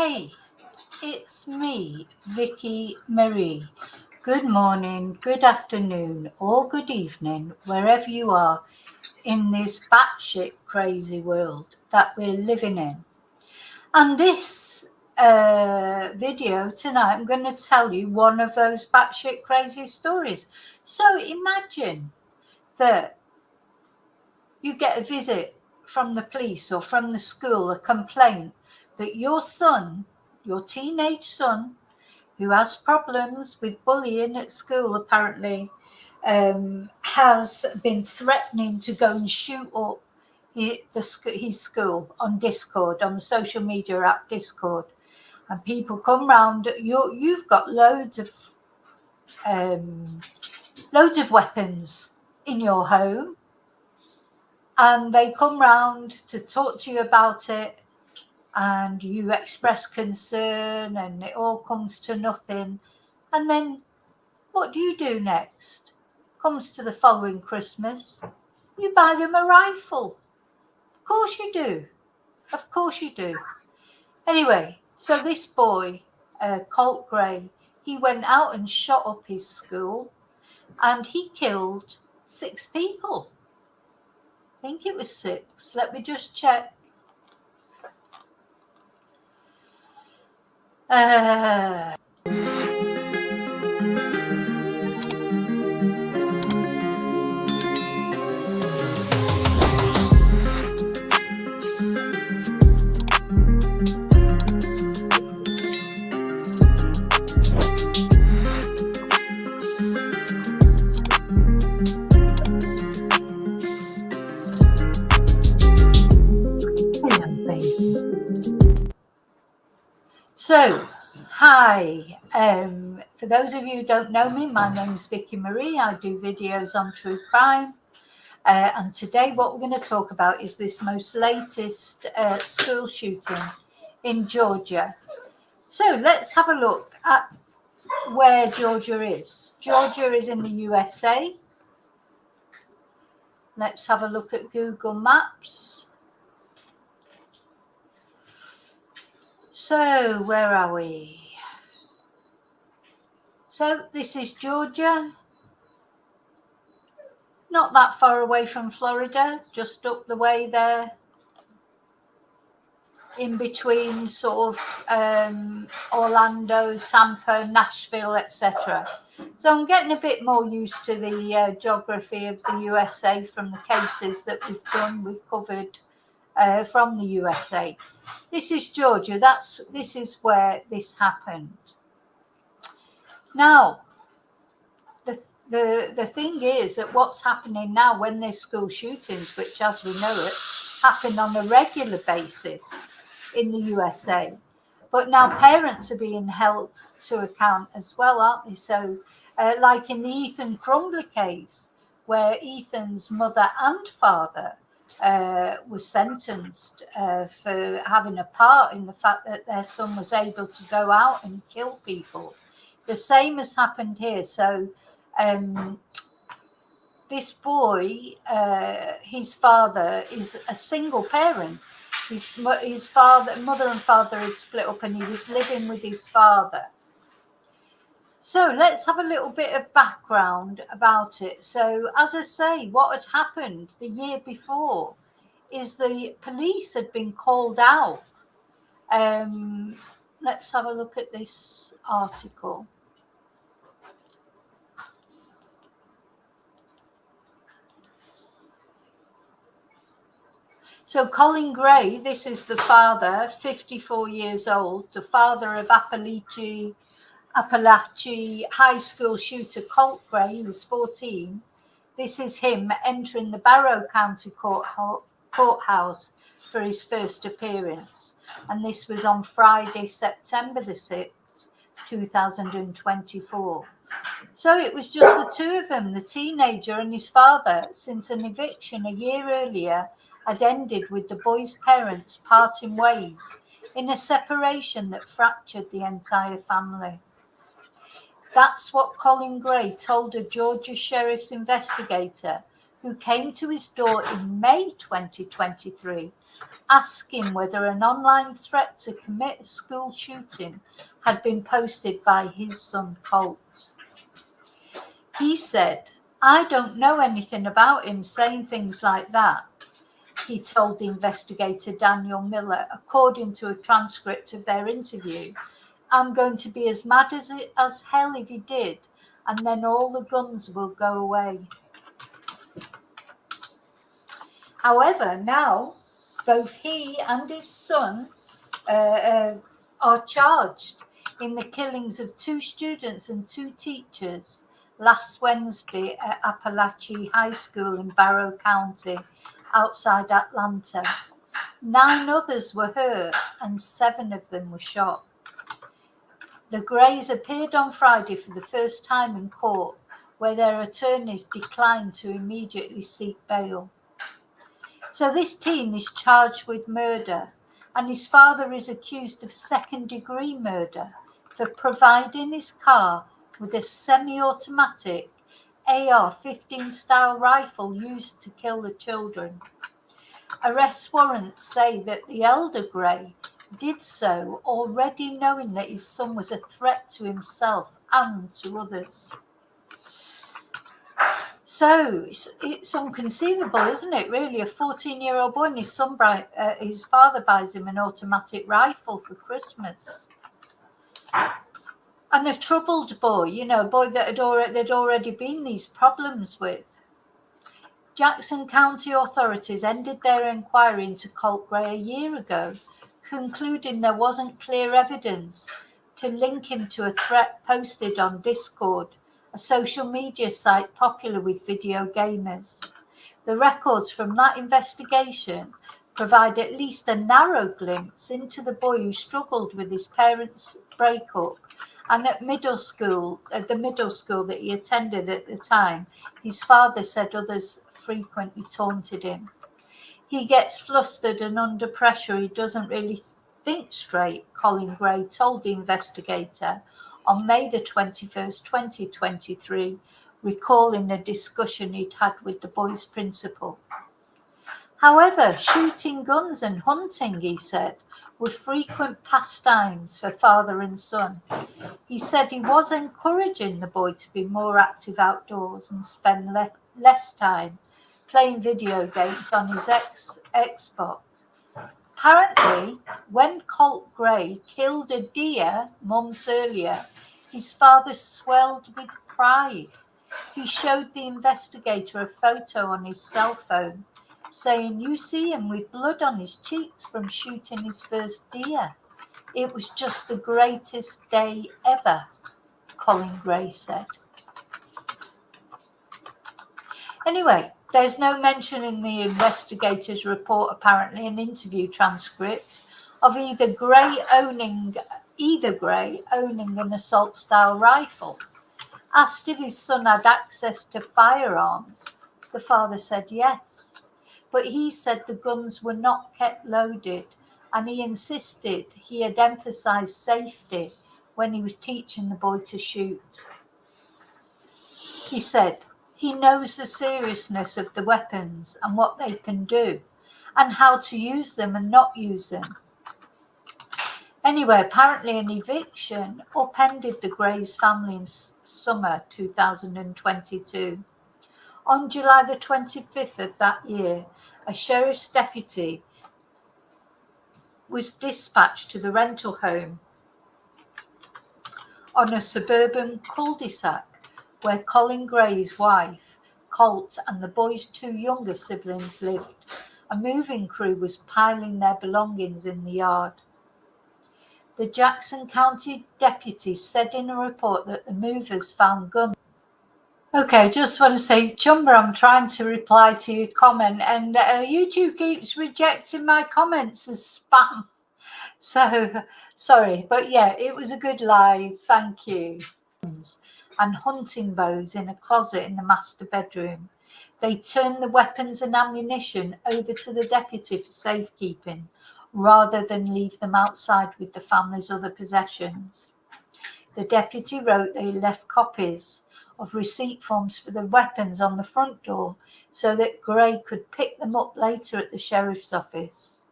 Hey, it's me, Vicky Marie. Good morning, good afternoon, or good evening, wherever you are in this batshit crazy world that we're living in. And this video tonight, I'm going to tell you one of those batshit crazy stories. So imagine that you get a visit from the police or from the school, a complaint that your son, your teenage son, who has problems with bullying at school apparently, has been threatening to go and shoot up his school on Discord, on the social media app Discord. And people come round, you've got loads of weapons in your home, and they come round to talk to you about it, and you express concern, and it all comes to nothing. And then what do you do next? Comes to the following Christmas, you buy them a rifle. Of course you do. Of course you do. Anyway, so this boy, Colt Gray, he went out and shot up his school, and he killed 6 people. I think it was 6. Let me just check. So, hi, for those of you who don't know me, my name's Vicky Marie. I do videos on true crime, and today what we're going to talk about is this most latest school shooting in Georgia. So let's have a look at where Georgia is. Georgia is in the USA. Let's have a look at Google Maps. So where are we? So this is Georgia, not that far away from Florida, just up the way there, in between sort of Orlando, Tampa, Nashville, etc. So I'm getting a bit more used to the geography of the USA from the cases that we've covered from the USA. This is Georgia. This is where this happened. Now, the thing is that what's happening now when there's school shootings, which as we know it, happen on a regular basis in the USA, but now parents are being held to account as well, aren't they? So like in the Ethan Crumbly case, where Ethan's mother and father were sentenced for having a part in the fact that their son was able to go out and kill people. The same has happened here. So this boy, his father is a single parent. His mother and father had split up, and he was living with his father. So let's have a little bit of background about it. So as I say, what had happened the year before is the police had been called out. Let's have a look at this article. So Colin Gray, this is the father, 54 years old, the father of Apalachee High School shooter Colt Gray, who was 14. This is him entering the Barrow County courthouse for his first appearance. And this was on Friday, September the 6th, 2024. So it was just the two of them, the teenager and his father, since an eviction a year earlier had ended with the boy's parents parting ways in a separation that fractured the entire family. That's what Colin Gray told a Georgia sheriff's investigator who came to his door in May 2023, asking whether an online threat to commit a school shooting had been posted by his son Colt. He said, "I don't know anything about him saying things like that," he told investigator Daniel Miller, according to a transcript of their interview. "I'm going to be as mad as hell if he did, and then all the guns will go away." However, now both he and his son are charged in the killings of 2 students and 2 teachers last Wednesday at Apalachee High School in Barrow County, outside Atlanta. 9 others were hurt and 7 of them were shot. The Grays appeared on Friday for the first time in court, where their attorneys declined to immediately seek bail. So this teen is charged with murder, and his father is accused of second-degree murder for providing his car with a semi-automatic AR-15 style rifle used to kill the children. Arrest warrants say that the elder Gray did so already knowing that his son was a threat to himself and to others. So it's inconceivable, isn't it, really? A 14-year-old boy and his father buys him an automatic rifle for Christmas. And a troubled boy, a boy that there'd already been these problems with. Jackson County authorities ended their inquiry into Colt Gray a year ago, concluding there wasn't clear evidence to link him to a threat posted on Discord, a social media site popular with video gamers. The records from that investigation provide at least a narrow glimpse into the boy who struggled with his parents' breakup, and at the middle school that he attended at the time, his father said others frequently taunted him. "He gets flustered and under pressure. He doesn't really think straight," Colin Gray told the investigator on May the 21st, 2023, recalling a discussion he'd had with the boy's principal. However, shooting guns and hunting, he said, were frequent pastimes for father and son. He said he was encouraging the boy to be more active outdoors and spend less time playing video games on his Xbox. Apparently, when Colt Gray killed a deer months earlier, his father swelled with pride. He showed the investigator a photo on his cell phone, saying, "You see him with blood on his cheeks from shooting his first deer. It was just the greatest day ever," Colin Gray said. Anyway, there's no mention in the investigator's report, apparently an interview transcript, of either Gray owning an assault-style rifle. Asked if his son had access to firearms, the father said yes, but he said the guns were not kept loaded, and he insisted he had emphasized safety when he was teaching the boy to shoot. He said he knows the seriousness of the weapons and what they can do, and how to use them and not use them. Anyway, apparently an eviction upended the Gray's family in summer 2022. On July the 25th of that year, a sheriff's deputy was dispatched to the rental home on a suburban cul-de-sac where Colin Gray's wife, Colt, and the boy's 2 younger siblings lived. A moving crew was piling their belongings in the yard. The Jackson County deputy said in a report that the movers found guns. Okay, just want to say, Chumber, I'm trying to reply to your comment, and YouTube keeps rejecting my comments as spam. So, sorry, but yeah, it was a good live, thank you. And hunting bows in a closet in the master bedroom. They turned the weapons and ammunition over to the deputy for safekeeping, rather than leave them outside with the family's other possessions. The deputy wrote they left copies of receipt forms for the weapons on the front door so that Gray could pick them up later at the sheriff's office.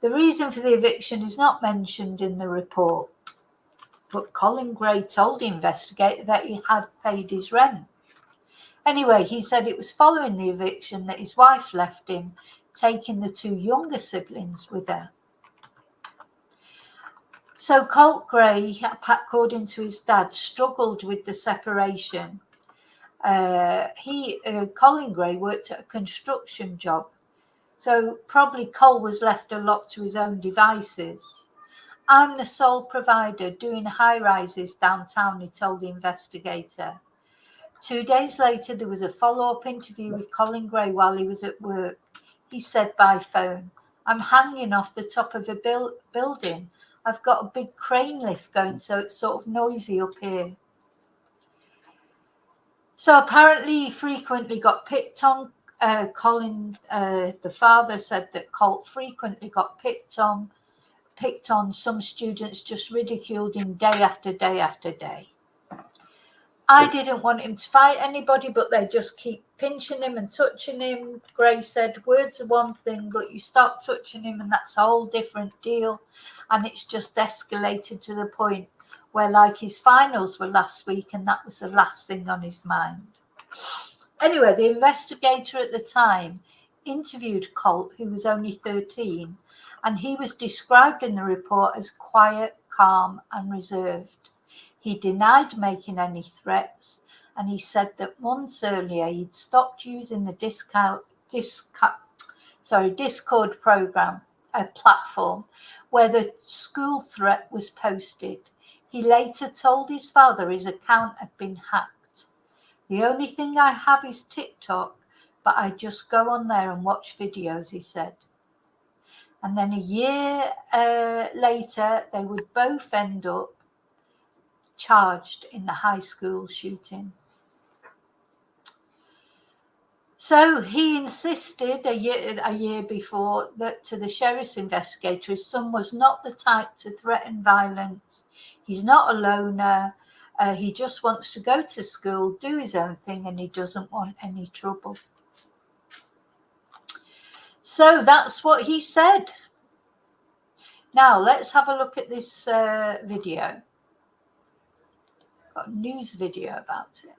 The reason for the eviction is not mentioned in the report, but Colin Gray told the investigator that he had paid his rent. Anyway, he said it was following the eviction that his wife left him, taking the two younger siblings with her. So Colt Gray, according to his dad, struggled with the separation. Colin Gray worked at a construction job, so probably Cole was left a lot to his own devices. I'm the sole provider doing high-rises downtown, he told the investigator. 2 days later, there was a follow-up interview with Colin Gray while he was at work. He said by phone, I'm hanging off the top of a building. I've got a big crane lift going, so it's sort of noisy up here. So apparently he frequently got picked on. Colin, the father, said that Colt frequently got picked on. Some students just ridiculed him day after day after day. I didn't want him to fight anybody, but they just keep pinching him and touching him. Gray said, words are one thing, but you stop touching him and that's a whole different deal. And it's just escalated to the point where, like, his finals were last week and that was the last thing on his mind. Anyway, the investigator at the time interviewed Colt, who was only 13, and he was described in the report as quiet, calm and reserved. He denied making any threats, and he said that months earlier he'd stopped using the Discord program, a platform where the school threat was posted. He later told his father his account had been hacked. The only thing I have is TikTok, but I just go on there and watch videos, he said. And then a year later, they would both end up charged in the high school shooting. So he insisted a year before that to the sheriff's investigator, his son was not the type to threaten violence. He's not a loner. He just wants to go to school, do his own thing, and he doesn't want any trouble. So that's what he said. Now let's have a look at this video. Got a news video about it.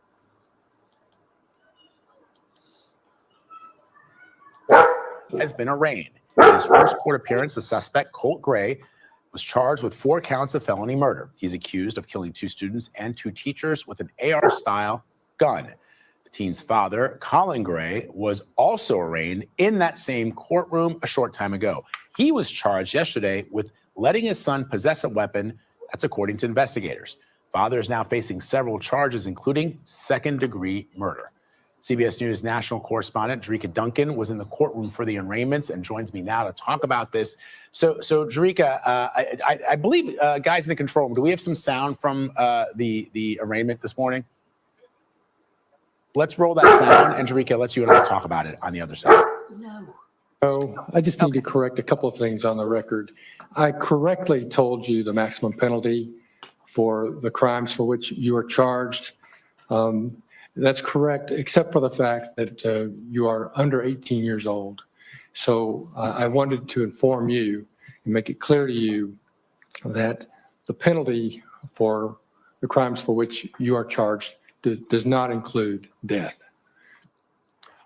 Has been arraigned. In his first court appearance, the suspect, Colt Gray, was charged with 4 counts of felony murder. He's accused of killing 2 students and 2 teachers with an AR-style gun. The teen's father, Colin Gray, was also arraigned in that same courtroom a short time ago. He was charged yesterday with letting his son possess a weapon. That's according to investigators. Father is now facing several charges, including second-degree murder. CBS News national correspondent Jerika Duncan was in the courtroom for the arraignments and joins me now to talk about this. So Jerika, I believe, guys in the control room, do we have some sound from the arraignment this morning? Let's roll that sound, and Jerika, let's you and I talk about it on the other side. No. So I just need to correct a couple of things on the record. I correctly told you the maximum penalty for the crimes for which you are charged. That's correct, except for the fact that you are under 18 years old. So I wanted to inform you and make it clear to you that the penalty for the crimes for which you are charged does not include death.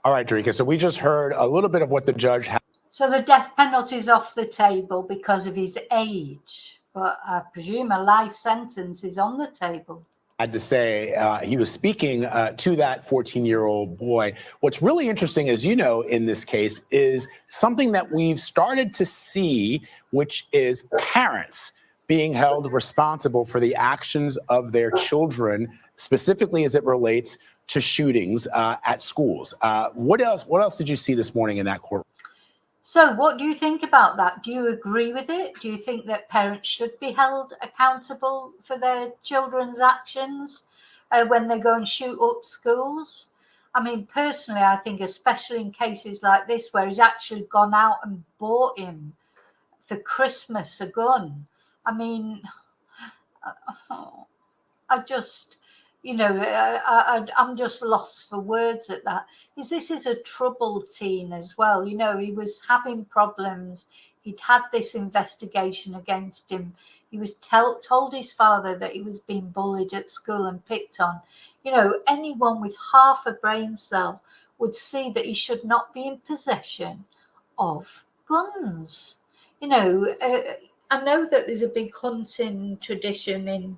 All right, Jerika, so we just heard a little bit of what the judge had. So the death penalty is off the table because of his age, but I presume a life sentence is on the table. Had to say. He was speaking to that 14-year-old boy. What's really interesting, as you know, in this case is something that we've started to see, which is parents being held responsible for the actions of their children, specifically as it relates to shootings at schools. What else did you see this morning in that court? So what do you think about that? Do you agree with it? Do you think that parents should be held accountable for their children's actions when they go and shoot up schools? I mean, personally, I think especially in cases like this where he's actually gone out and bought him for Christmas a gun. I mean, I'm just lost for words at that. This is a troubled teen as well. He was having problems. He'd had this investigation against him. He was told his father that he was being bullied at school and picked on. Anyone with half a brain cell would see that he should not be in possession of guns. I know that there's a big hunting tradition in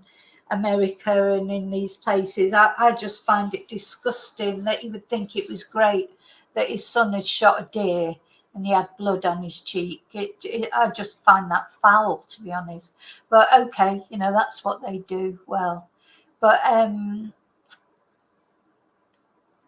America and in these places. I just find it disgusting that he would think it was great that his son had shot a deer and he had blood on his cheek. I just find that foul, to be honest. But okay, that's what they do. Well, but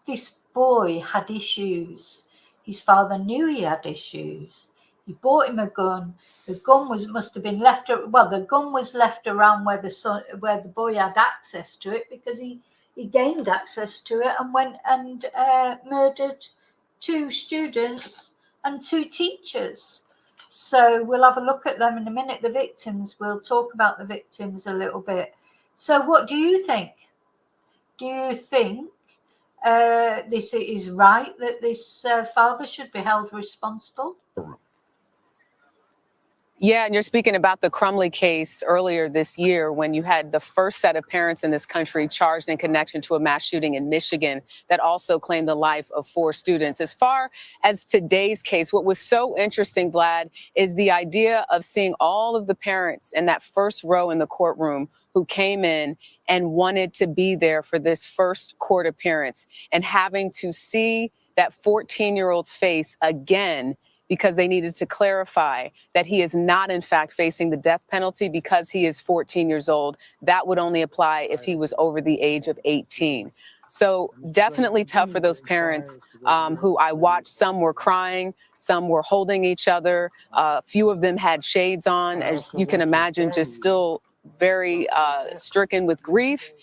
this boy had issues. His father knew he had issues. He bought him a gun. The gun must have been left. Well, the gun was left around where the boy had access to it, because he gained access to it and went and murdered 2 students and 2 teachers. So we'll have a look at them in a minute. The victims. We'll talk about the victims a little bit. So what do you think? Do you think this is right, that this father should be held responsible? Yeah, and you're speaking about the Crumley case earlier this year, when you had the first set of parents in this country charged in connection to a mass shooting in Michigan that also claimed the life of 4 students. As far as today's case, what was so interesting, Vlad, is the idea of seeing all of the parents in that first row in the courtroom who came in and wanted to be there for this first court appearance, and having to see that 14-year-old's face again, because they needed to clarify that he is not, in fact, facing the death penalty because he is 14 years old. That would only apply if he was over the age of 18. So definitely tough for those parents who I watched. Some were crying, some were holding each other. A few of them had shades on, as you can imagine, just still very stricken with grief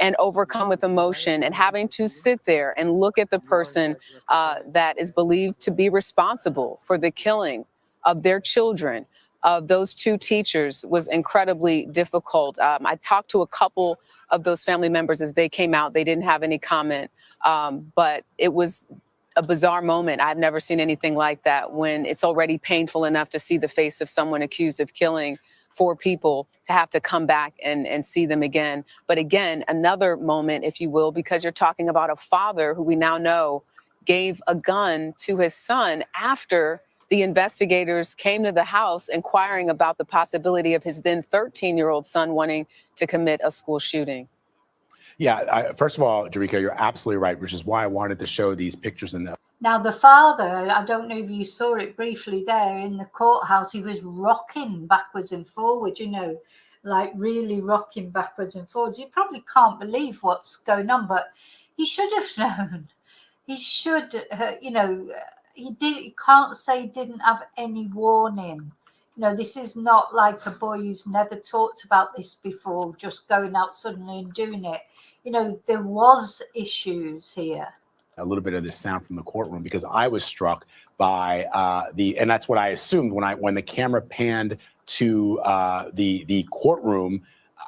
and overcome with emotion, and having to sit there and look at the person that is believed to be responsible for the killing of their children, of those 2 teachers, was incredibly difficult. I talked to a couple of those family members as they came out. They didn't have any comment, but it was a bizarre moment. I've never seen anything like that, when it's already painful enough to see the face of someone accused of killing 4 people, to have to come back and see them again. But again, another moment, if you will, because you're talking about a father who we now know gave a gun to his son after the investigators came to the house inquiring about the possibility of his then 13-year-old son wanting to commit a school shooting. Yeah, first of all, Jerika, you're absolutely right, which is why I wanted to show these pictures in the. Now, the father, I don't know if you saw it briefly there in the courthouse, he was rocking backwards and forwards, like really rocking backwards and forwards. You probably can't believe what's going on, but he should have known. He should, he can't say he didn't have any warning. This is not like a boy who's never talked about this before, just going out suddenly and doing it. There was issues here. A little bit of this sound from the courtroom, because I was struck by and that's what I assumed when the camera panned to the courtroom.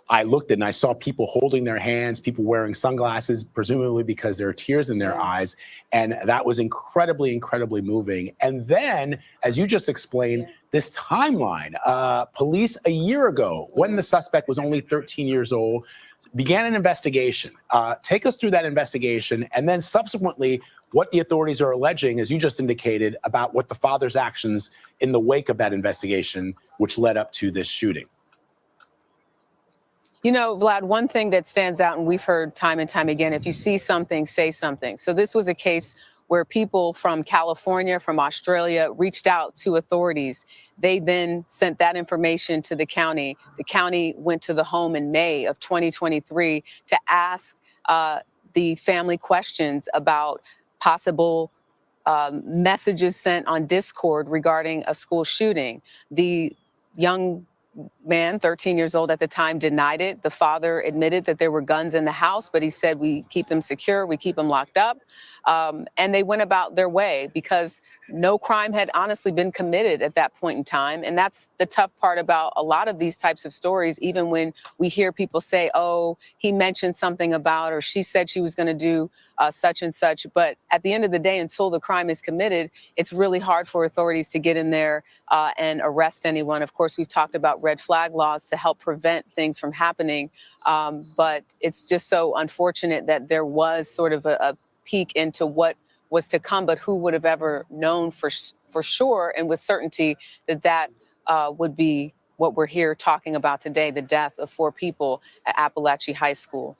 I looked and I saw people holding their hands, people wearing sunglasses, presumably because there are tears in their eyes. And that was incredibly, incredibly moving. And then, as you just explained, this timeline, police a year ago, when the suspect was only 13 years old, began an investigation. Take us through that investigation, and then subsequently what the authorities are alleging, as you just indicated, about what the father's actions in the wake of that investigation, which led up to this shooting. Vlad, one thing that stands out, and we've heard time and time again, if you see something, say something. So this was a case where people from California, from Australia, reached out to authorities. They then sent that information to the county. The county went to the home in May of 2023 to ask the family questions about possible messages sent on Discord regarding a school shooting. The young man, 13 years old at the time, denied it. The father admitted that there were guns in the house, but he said, we keep them secure, we keep them locked up. And they went about their way because no crime had honestly been committed at that point in time. And that's the tough part about a lot of these types of stories, even when we hear people say, oh, he mentioned something about, or she said she was going to do such and such. But at the end of the day, until the crime is committed, it's really hard for authorities to get in there and arrest anyone. Of course, we've talked about red flag laws to help prevent things from happening. But it's just so unfortunate that there was sort of a peek into what was to come, but who would have ever known for sure and with certainty that would be what we're here talking about today, the death of 4 people at Apalachee High School.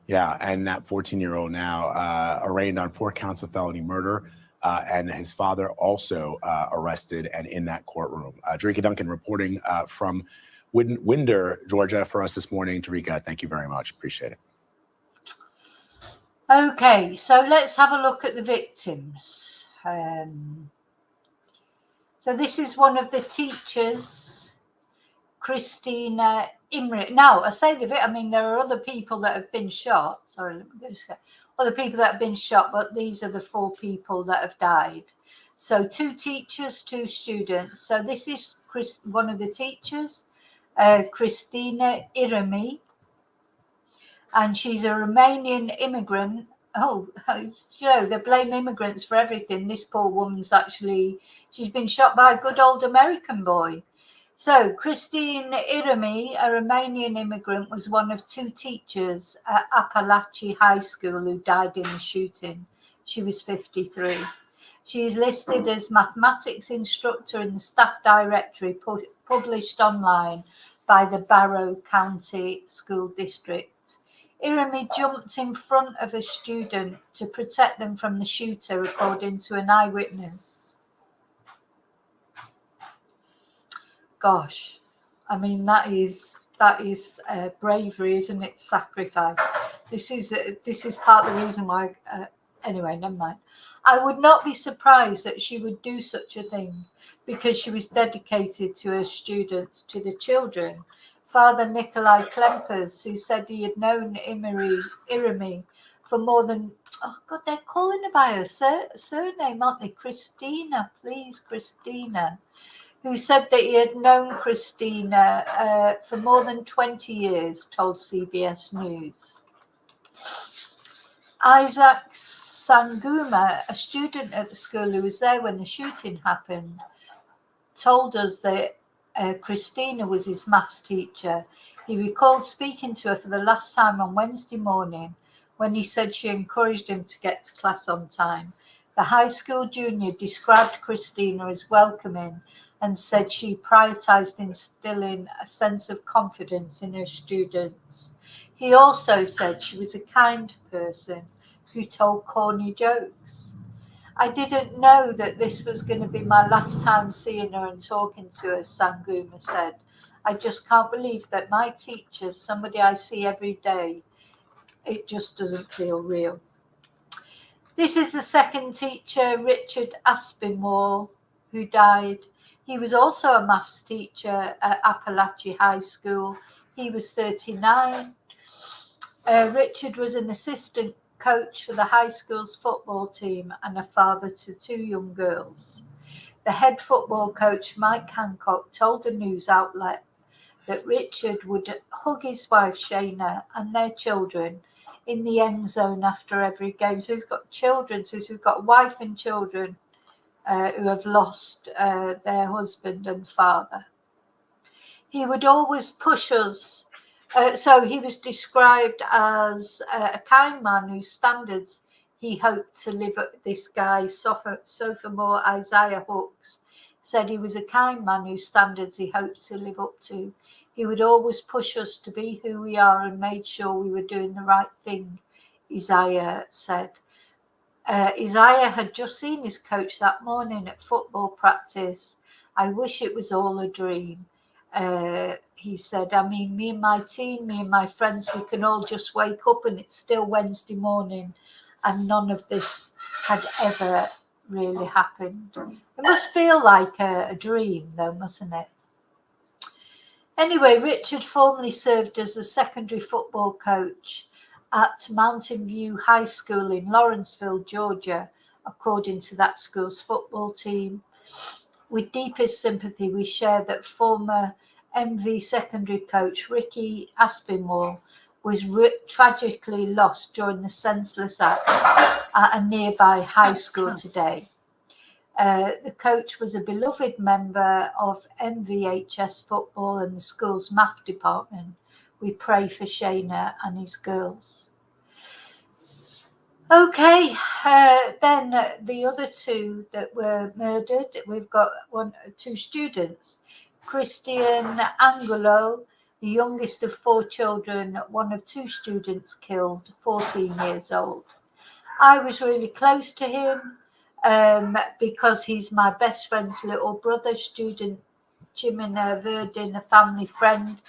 Yeah, and that 14-year-old now arraigned on 4 counts of felony murder, and his father also arrested and in that courtroom. Jerika Duncan reporting from Winder, Georgia for us this morning. Jerika, thank you very much. Appreciate it. Okay, so let's have a look at the victims. So this is one of the teachers, Christina Irimie. Now, I say there are other people that have been shot. Sorry, let me just get other people that have been shot, but these are the 4 people that have died. So 2 teachers, 2 students. So this is one of the teachers, Christina Irimie. And she's a Romanian immigrant. Oh, they blame immigrants for everything. This poor woman's she's been shot by a good old American boy. So Christina Irimie, a Romanian immigrant, was one of 2 teachers at Apalachee High School who died in the shooting. She was 53. She is listed as mathematics instructor in the staff directory published online by the Barrow County School District. Irimie jumped in front of a student to protect them from the shooter, according to an eyewitness. Gosh, that is bravery, isn't it? Sacrifice. This is part of the reason why. Anyway, never mind. I would not be surprised that she would do such a thing because she was dedicated to her students, to the children. Father Nikolai Klempers, who said he had known Irimie for more than, oh God, they're calling her by her surname, aren't they? Christina, please, Christina. Who said that he had known Christina for more than 20 years, told CBS News. Isaac Sanguma, a student at the school who was there when the shooting happened, told us that Christina was his maths teacher. He recalled speaking to her for the last time on Wednesday morning when he said she encouraged him to get to class on time. The high school junior described Christina as welcoming and said she prioritized instilling a sense of confidence in her students. He also said she was a kind person who told corny jokes. I didn't know that this was going to be my last time seeing her and talking to her, Sanguma said. I just can't believe that my teacher, somebody I see every day, it just doesn't feel real. This is the second teacher, Richard Aspinwall, who died. He was also a maths teacher at Apalachee High School. He was 39. Richard was an assistant coach for the high school's football team and a father to 2 young girls. The head football coach, Mike Hancock, told the news outlet that Richard would hug his wife, Shayna, and their children in the end zone after every game. So he's got children, so he's got wife and children who have lost their husband and father. He would always push us. So he was described as a kind man whose standards he hoped to live up. This guy, sophomore Isaiah Hooks, said he was a kind man whose standards he hoped to live up to. He would always push us to be who we are and made sure we were doing the right thing, Isaiah said. Isaiah had just seen his coach that morning at football practice. I wish it was all a dream. He said, me and my team, me and my friends, we can all just wake up and it's still Wednesday morning and none of this had ever really happened. It must feel like a dream though, mustn't it? Anyway, Richard formerly served as a secondary football coach at Mountain View High School in Lawrenceville, Georgia, according to that school's football team. With deepest sympathy, we share that former MV secondary coach Ricky Aspinwall was tragically lost during the senseless act at a nearby high school today. The coach was a beloved member of MVHS football and the school's math department. We pray for Shayna and his girls. Okay, then the other two that were murdered, we've got two students. Christian Angulo, the youngest of 4 children, one of 2 students killed, 14 years old. I was really close to him because he's my best friend's little brother. Student Jimena Verdin, a family friend,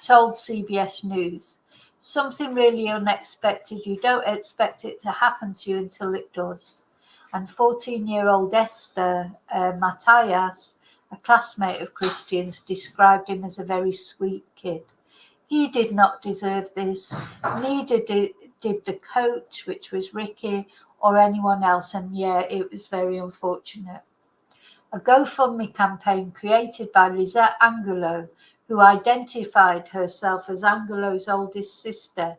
told CBS News. Something really unexpected. You don't expect it to happen to you until it does. And 14-year-old Esther Matthias, a classmate of Christian's, described him as a very sweet kid. He did not deserve this, neither did the coach, which was Ricky, or anyone else. And yeah, it was very unfortunate. A GoFundMe campaign created by Lizette Angulo, who identified herself as Angulo's oldest sister,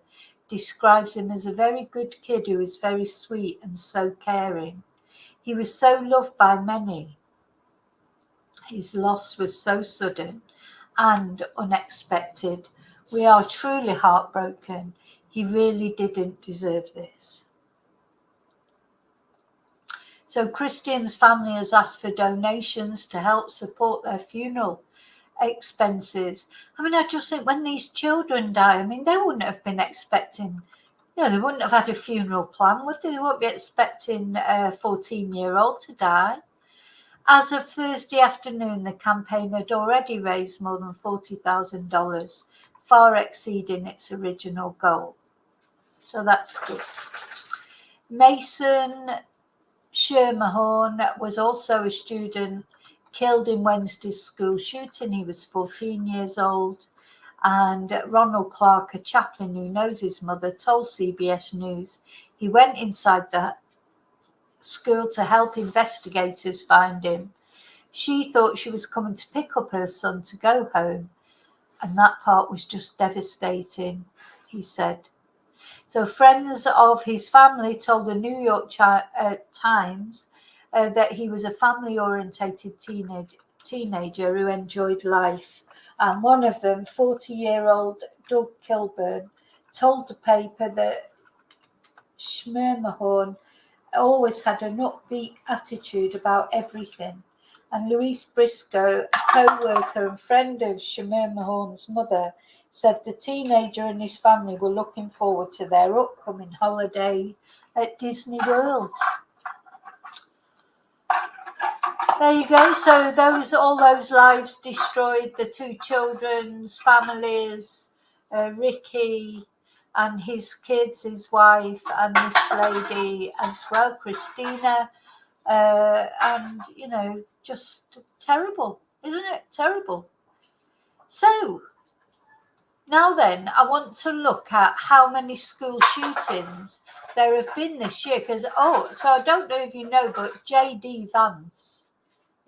describes him as a very good kid who is very sweet and so caring. He was so loved by many. His loss was so sudden and unexpected. We are truly heartbroken. He really didn't deserve this. So Christian's family has asked for donations to help support their funeral expenses. I mean, I just think when these children die, I mean, they wouldn't have been expecting, they wouldn't have had a funeral plan, would they? They won't be expecting a 14-year-old to die. As of Thursday afternoon, the campaign had already raised more than $40,000, far exceeding its original goal. So that's good. Mason Schermerhorn was also a student killed in Wednesday's school shooting. He was 14 years old. And Ronald Clark, a chaplain who knows his mother, told CBS News he went inside the school to help investigators find him. She thought she was coming to pick up her son to go home. And that part was just devastating, he said. So friends of his family told the New York Times that he was a family-orientated teenager who enjoyed life. And one of them, 40-year-old Doug Kilburn, told the paper that Schermerhorn always had an upbeat attitude about everything. And Louise Briscoe, a co-worker and friend of Schermerhorn's mother, said the teenager and his family were looking forward to their upcoming holiday at Disney World. There you go. So all those lives destroyed, the 2 children's families, Ricky and his kids, his wife, and this lady as well, Christina. And, just terrible, isn't it? Terrible. So now then, I want to look at how many school shootings there have been this year. So I don't know if you know, but J.D. Vance,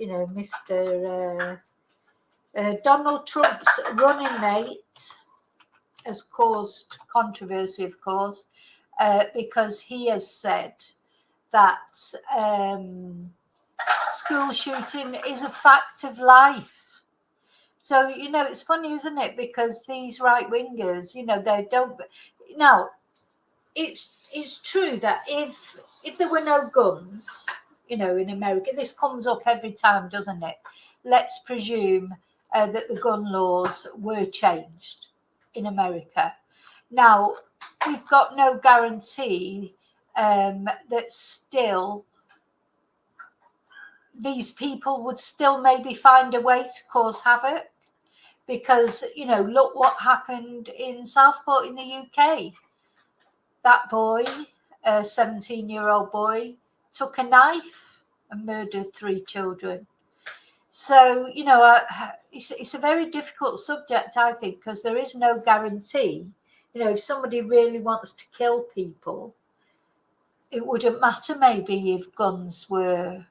Mr. Donald Trump's running mate, has caused controversy, of course, because he has said that school shooting is a fact of life. So, it's funny, isn't it? Because these right-wingers, they don't. Now, it's true that if there were no guns, in America, this comes up every time, doesn't it? Let's presume that the gun laws were changed in America. Now, we've got no guarantee that still these people would still maybe find a way to cause havoc, because look what happened in Southport in the UK. That boy, a 17-year-old boy, took a knife and murdered 3 children. So it's a very difficult subject, I think, because there is no guarantee. If somebody really wants to kill people, it wouldn't matter maybe if guns were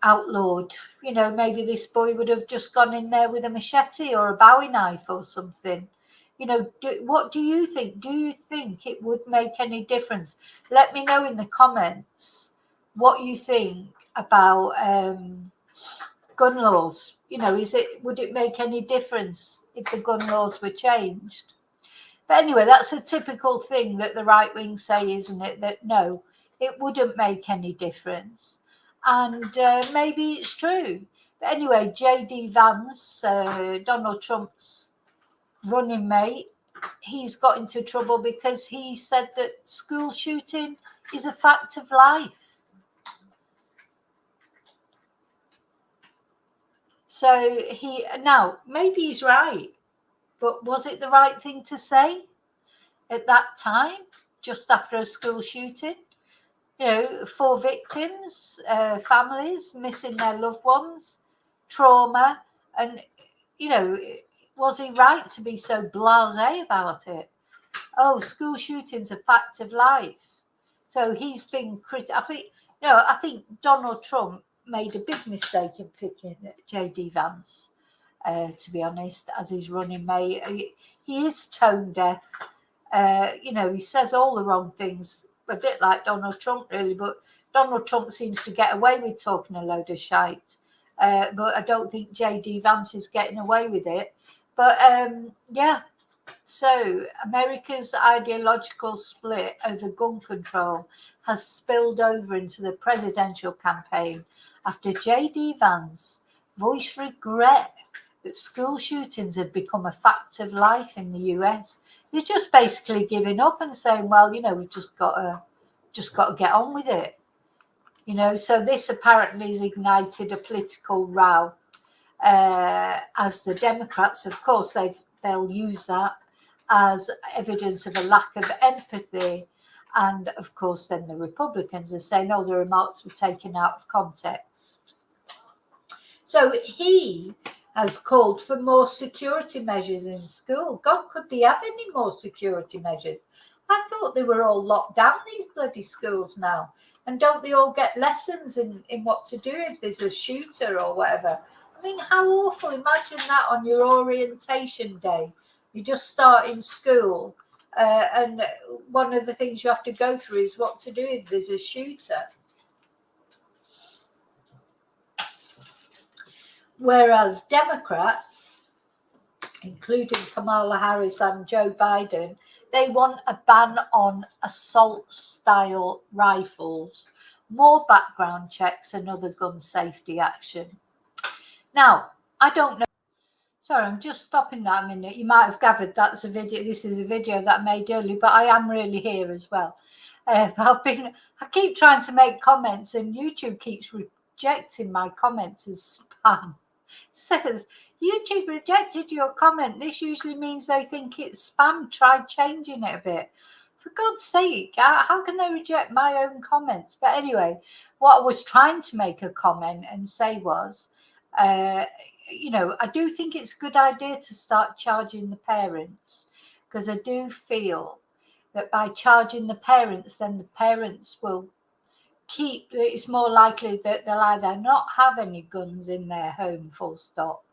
outlawed. Maybe this boy would have just gone in there with a machete or a Bowie knife or something. What do you think? Do you think it would make any difference? Let me know in the comments what you think about gun laws. Would it make any difference if the gun laws were changed? But anyway, that's a typical thing that the right wing say, isn't it? That no, it wouldn't make any difference. And maybe it's true. But anyway, J.D. Vance, Donald Trump's running mate, he's got into trouble because he said that school shooting is a fact of life. So now maybe he's right, but was it the right thing to say at that time, just after a school shooting? 4 victims, families missing their loved ones, trauma, and was he right to be so blasé about it? Oh, school shooting's a fact of life. So he's been I think Donald Trump made a big mistake in picking J.D. Vance, to be honest, as his running mate. He is tone deaf. He says all the wrong things, a bit like Donald Trump, really. But Donald Trump seems to get away with talking a load of shite. But I don't think J.D. Vance is getting away with it. But yeah, so America's ideological split over gun control has spilled over into the presidential campaign after J.D. Vance voiced regret that school shootings had become a fact of life in the US. You're just basically giving up and saying, well, we've just got to get on with it. So this apparently has ignited a political row. As the Democrats, of course, they'll use that as evidence of a lack of empathy. And of course, then the Republicans are saying, oh, the remarks were taken out of context. So he has called for more security measures in school. God, could they have any more security measures? I thought they were all locked down, these bloody schools now. And don't they all get lessons in what to do if there's a shooter or whatever? I mean, how awful. Imagine that on your orientation day. You just start in school and one of the things you have to go through is what to do if there's a shooter. Whereas Democrats, including Kamala Harris and Joe Biden, they want a ban on assault-style rifles, more background checks and other gun safety action. Now, I don't know. Sorry, I'm just stopping that a minute. You might have gathered that's a video. This is a video that I made earlier, but I am really here as well. I keep trying to make comments and YouTube keeps rejecting my comments as spam. Says YouTube rejected your comment. This usually means they think it's spam. Try changing it a bit. For God's sake, how can they reject my own comments? But anyway, what I was trying to make a comment and say was, I do think it's a good idea to start charging the parents, because I do feel that by charging the parents, then the parents will it's more likely that they'll either not have any guns in their home, full stop,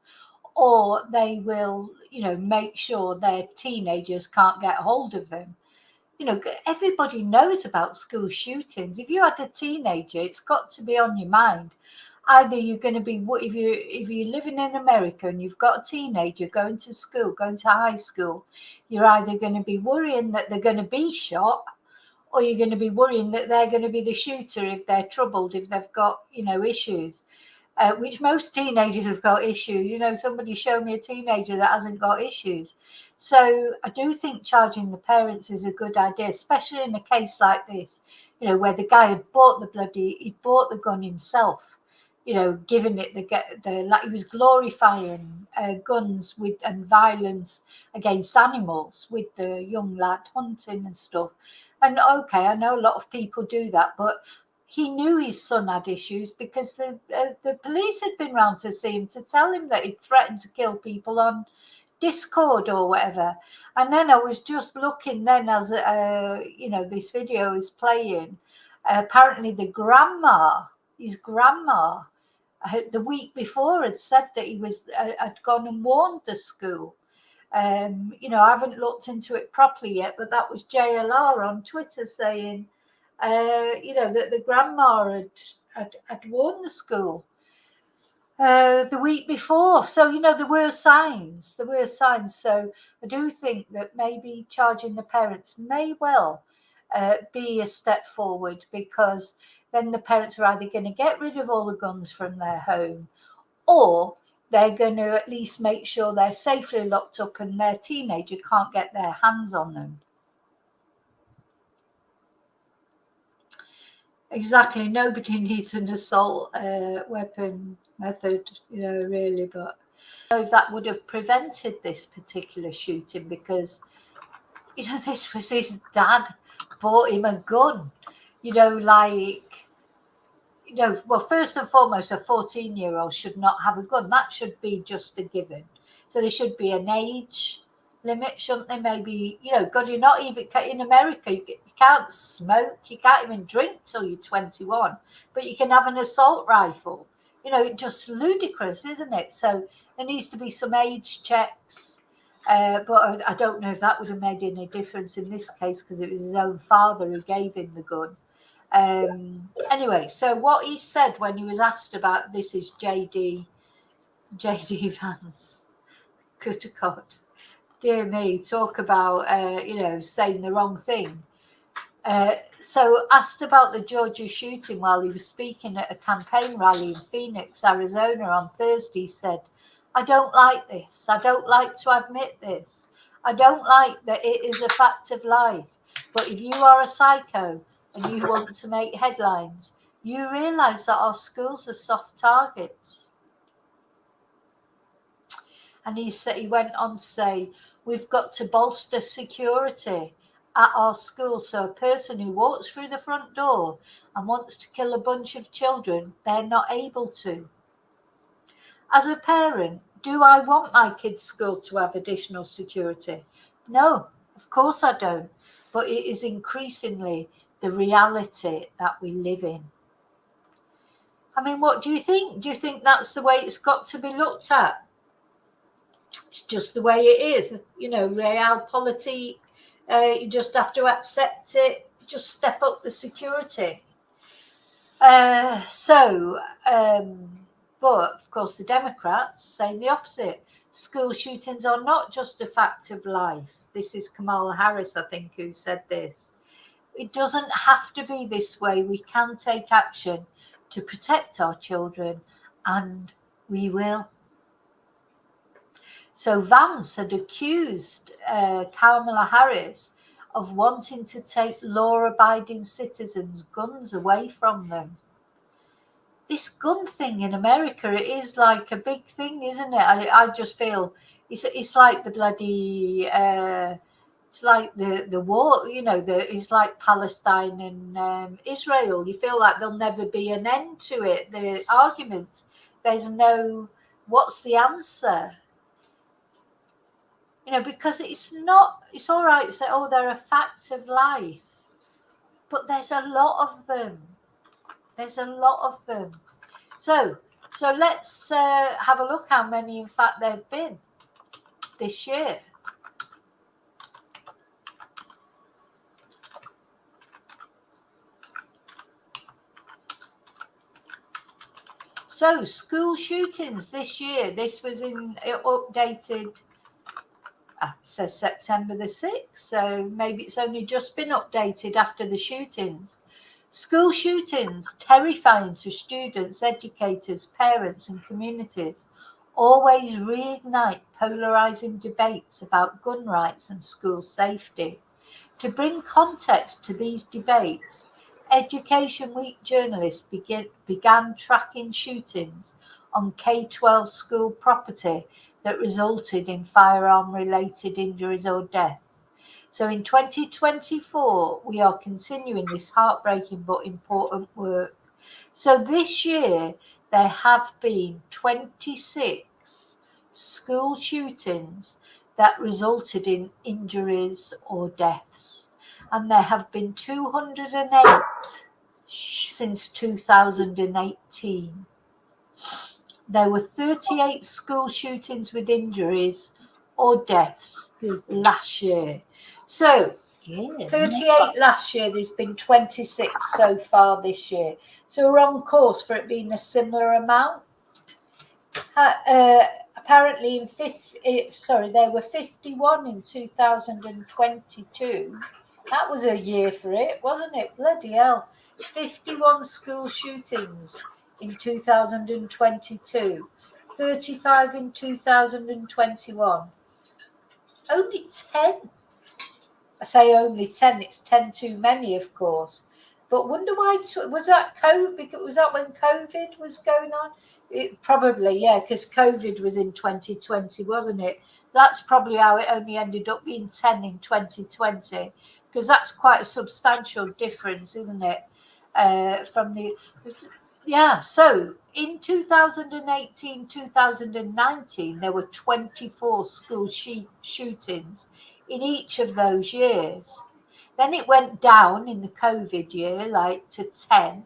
or they will, make sure their teenagers can't get hold of them. Everybody knows about school shootings. If you had a teenager, it's got to be on your mind. Either you're going to be, if you're living in America and you've got a teenager going to school, going to high school, you're either going to be worrying that they're going to be shot, or you're going to be worrying that they're going to be the shooter if they're troubled, if they've got, issues, which most teenagers have got issues. Somebody showed me a teenager that hasn't got issues. So I do think charging the parents is a good idea, especially in a case like this, where the guy had bought the gun himself, giving it he was glorifying guns and violence against animals with the young lad hunting and stuff. And okay, I know a lot of people do that, but he knew his son had issues because the police had been round to see him to tell him that he'd threatened to kill people on Discord or whatever. And then I was just looking then as this video is playing. Apparently the his grandma the week before had said that he had gone and warned the school. I haven't looked into it properly yet, but that was JLR on Twitter saying that the grandma had warned the school the week before. So, there were signs. So I do think that maybe charging the parents may well be a step forward, because then the parents are either going to get rid of all the guns from their home, or they're going to at least make sure they're safely locked up and their teenager can't get their hands on them. Exactly. Nobody needs an assault weapon method, really. But I don't know if that would have prevented this particular shooting, because, this was his dad bought him a gun, well, first and foremost, a 14-year-old should not have a gun. That should be just a given. So there should be an age limit, shouldn't there? Maybe, God, you're not even in America. You can't smoke. You can't even drink till you're 21. But you can have an assault rifle. Just ludicrous, isn't it? So there needs to be some age checks. But I don't know if that would have made any difference in this case, because it was his own father who gave him the gun. Anyway, so what he said when he was asked about this is JD Vance. Good God. Dear me, talk about, saying the wrong thing. So asked about the Georgia shooting while he was speaking at a campaign rally in Phoenix, Arizona on Thursday, he said, "I don't like this. I don't like to admit this. I don't like that it is a fact of life. But if you are a psycho and you want to make headlines, you realize that our schools are soft targets." And he went on to say, "We've got to bolster security at our schools, so a person who walks through the front door and wants to kill a bunch of children, they're not able to." As a parent, do I want my kids' school to have additional security? No, of course I don't. But it is increasingly the reality that we live in. I mean, what do you think? Do you think that's the way it's got to be looked at? It's just the way it is. Realpolitik. You just have to accept it. Just step up the security. But of course, the Democrats saying the opposite. School shootings are not just a fact of life. This is Kamala Harris, I think, who said this. It doesn't have to be this way. We can take action to protect our children, and we will. So Vance had accused Kamala Harris of wanting to take law-abiding citizens' guns away from them. This gun thing in America, it is like a big thing, isn't it? I just feel it's like the bloody it's like the war, it's like Palestine and Israel. You feel like there'll never be an end to it. The argument, there's no what's the answer? Because it's all right to say, oh, they're a fact of life, but there's a lot of them. So let's have a look how many, in fact, there've been this year. So school shootings this year. This was updated. It says September the 6th, so maybe it's only just been updated after the shootings. School shootings, terrifying to students, educators, parents and communities, always reignite polarizing debates about gun rights and school safety. To bring context to these debates, Education Week journalists began tracking shootings on K-12 school property that resulted in firearm-related injuries or death. So in 2024, we are continuing this heartbreaking but important work. So this year, there have been 26 school shootings that resulted in injuries or deaths. And there have been 208 since 2018. There were 38 school shootings with injuries or deaths last year. So 38 last year, there's been 26 so far this year. So we're on course for it being a similar amount. Apparently there were 51 in 2022. That was a year for it, wasn't it? Bloody hell. 51 school shootings in 2022, 35 in 2021. Only 10. I say only 10, it's 10 too many, of course. But wonder why, was that COVID? Was that when COVID was going on? Probably, yeah, because COVID was in 2020, wasn't it? That's probably how it only ended up being 10 in 2020, because that's quite a substantial difference, isn't it? So in 2018, 2019, there were 24 school shootings in each of those years. Then it went down in the COVID year, like to 10.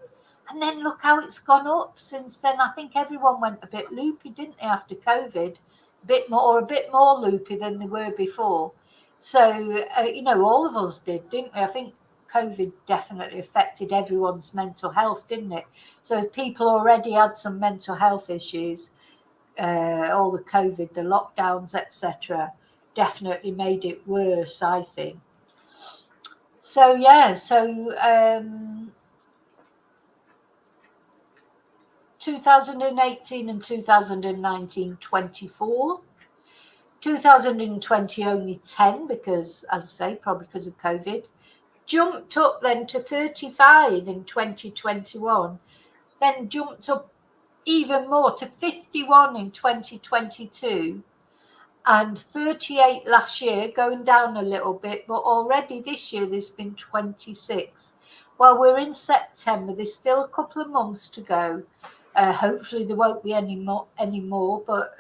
And then look how it's gone up since then. I think everyone went a bit loopy, didn't they, after COVID? A bit more loopy than they were before. So, all of us did, didn't we? I think COVID definitely affected everyone's mental health, didn't it? So if people already had some mental health issues, all the COVID, the lockdowns, etc., definitely made it worse, I think. So 2018 and 2019, 24. 2020 only 10 because, as I say, probably because of COVID. Jumped up then to 35 in 2021. Then jumped up even more to 51 in 2022. And 38 last year, going down a little bit, but already this year there's been 26. Well, we're in September, there's still a couple of months to go. Hopefully there won't be any more, but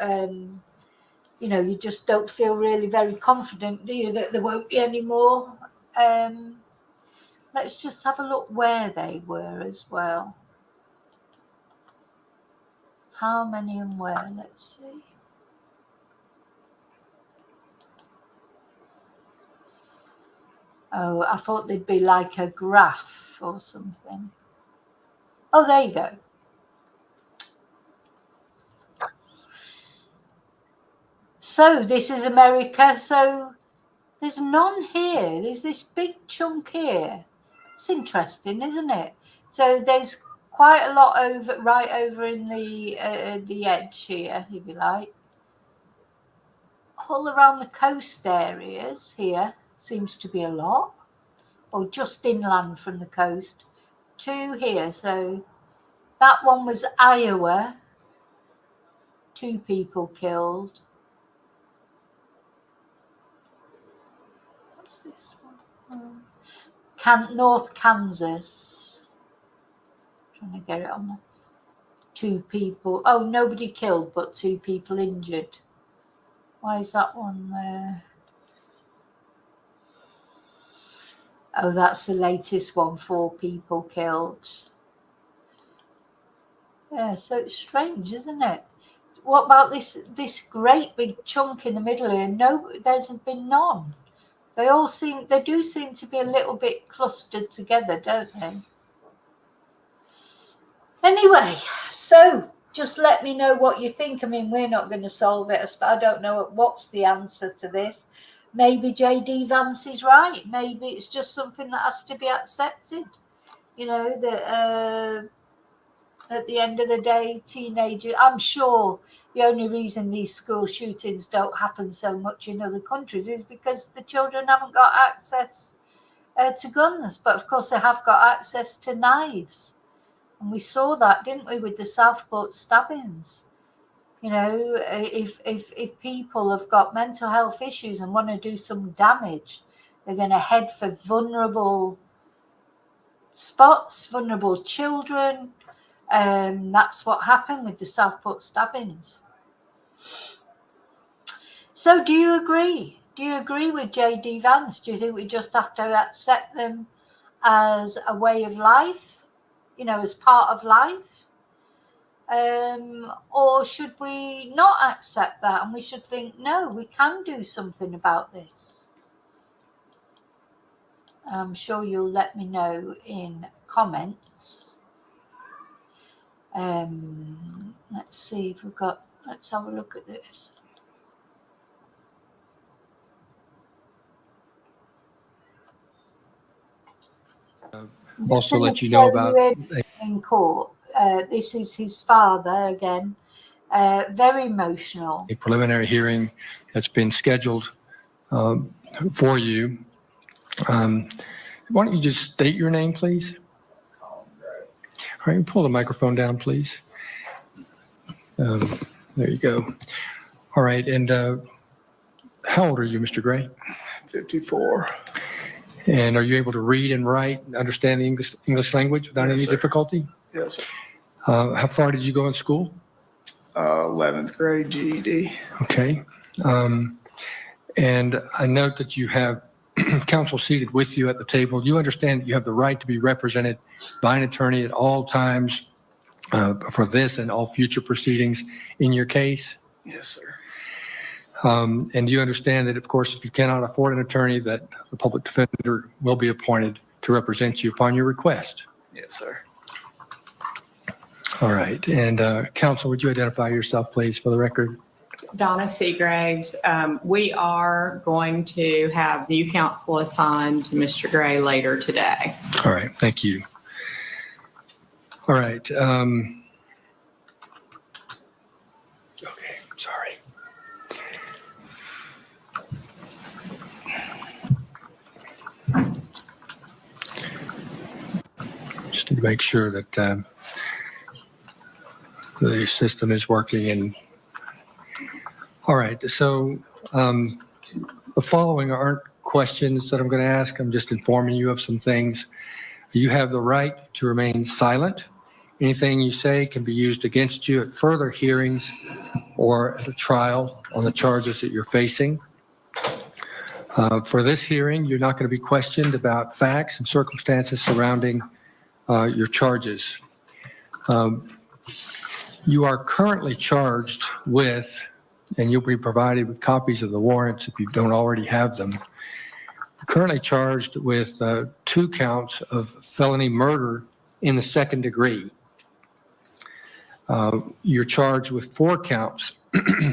you just don't feel really very confident, do you, that there won't be any more? Let's just have a look where they were as well. How many and where? Let's see. Oh, I thought there'd be like a graph or something. Oh, there you go. So this is America. So there's none here. There's this big chunk here. It's interesting, isn't it? So there's quite a lot right over in the edge here, if you like. All around the coast areas here seems to be a lot, or just inland from the coast. 2 here. So that one was Iowa. 2 people killed. What's this one? North Kansas. Trying to get it on there. 2 people. Oh, nobody killed, but 2 people injured. Why is that one there? Oh, that's the latest one. 4 people killed. Yeah, so it's strange, isn't it? What about this great big chunk in the middle here? No, there's been none. They do seem to be a little bit clustered together, don't they? Anyway, so just let me know what you think. I mean, we're not going to solve it. I don't know what's the answer to this. Maybe J.D. Vance is right. Maybe it's just something that has to be accepted. That at the end of the day, teenagers, I'm sure the only reason these school shootings don't happen so much in other countries is because the children haven't got access to guns. But of course, they have got access to knives. And we saw that, didn't we, with the Southport stabbings? If people have got mental health issues and want to do some damage, They're going to head for vulnerable spots, vulnerable children. That's what happened with the Southport stabbings. So do you agree? Do you agree with J.D. Vance? Do you think we just have to accept them as a way of life, as part of life? Or should we not accept that and we should think, no, we can do something about this? I'm sure you'll let me know in comments. Let's see if let's have a look at this. Also let you know about in court. This is his father again. Very emotional. a preliminary hearing that's been scheduled for you. Why don't you just state your name, please? All right, pull the microphone down, please. There you go. All right, and how old are you, Mr. Gray? 54. And are you able to read and write and understand the English language without any difficulty? Yes, sir. How far did you go in school? 11th grade GED. Okay. And I note that you have counsel seated with you at the table. You understand that you have the right to be represented by an attorney at all times for this and all future proceedings in your case? Yes, sir. And you understand that, of course, if you cannot afford an attorney, that the public defender will be appointed to represent you upon your request. Yes, sir. All right. And counsel, would you identify yourself, please, for the record? Donna Seagraves. We are going to have new counsel assigned to Mr. Gray later today. All right. Thank you. All right. Okay. Sorry. Just need to make sure that the system is working. And all right. So the following aren't questions that I'm going to ask. I'm just informing you of some things. You have the right to remain silent. Anything you say can be used against you at further hearings or at a trial on the charges that you're facing. For this hearing, you're not going to be questioned about facts and circumstances surrounding your charges. You are currently charged with, and you'll be provided with copies of the warrants if you don't already have them, currently charged with 2 counts of felony murder in the second degree. You're charged with 4 counts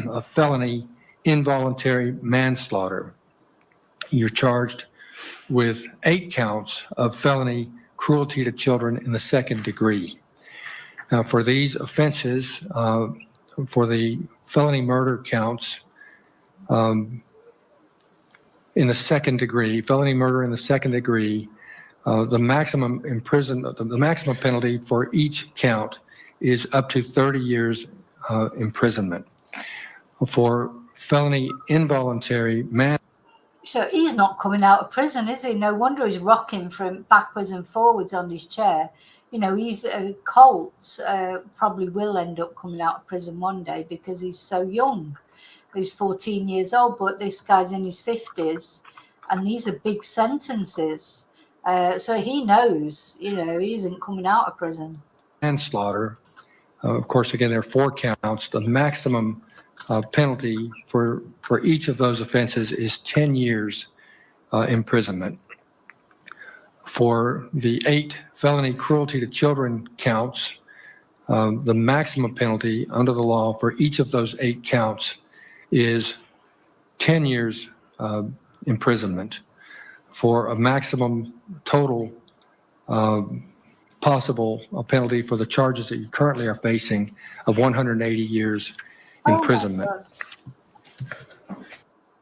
of felony involuntary manslaughter. You're charged with 8 counts of felony cruelty to children in the second degree. Now, for these offenses, for the felony murder counts in the second degree, felony murder in the second degree, the maximum penalty for each count is up to 30 years imprisonment. For felony involuntary manslaughter. So he's not coming out of prison, is he? No wonder he's rocking from backwards and forwards on his chair. He's Colt probably will end up coming out of prison one day because he's so young. He's 14 years old, but this guy's in his 50s, and these are big sentences. So he knows, he isn't coming out of prison. Manslaughter. Of course, again, there are 4 counts. The maximum penalty for each of those offenses is 10 years imprisonment. For the 8 felony cruelty to children counts, the maximum penalty under the law for each of those 8 counts is 10 years imprisonment, for a maximum total possible penalty for the charges that you currently are facing of 180 years imprisonment.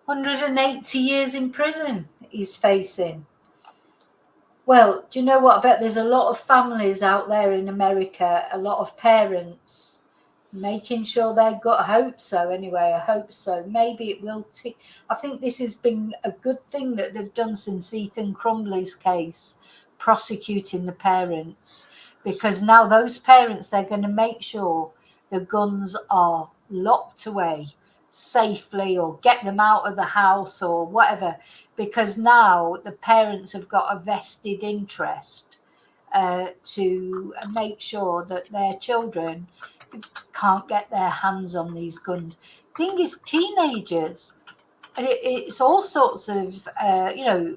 180 years in prison he's facing. Well, do you know what? I bet there's a lot of families out there in America, a lot of parents making sure they're good. I hope so anyway. I hope so. Maybe it will. I think this has been a good thing that they've done since Ethan Crumbley's case, prosecuting the parents, because now those parents, they're going to make sure the guns are locked away safely, or get them out of the house or whatever, because now the parents have got a vested interest to make sure that their children can't get their hands on these guns. Thing is, teenagers, it's all sorts of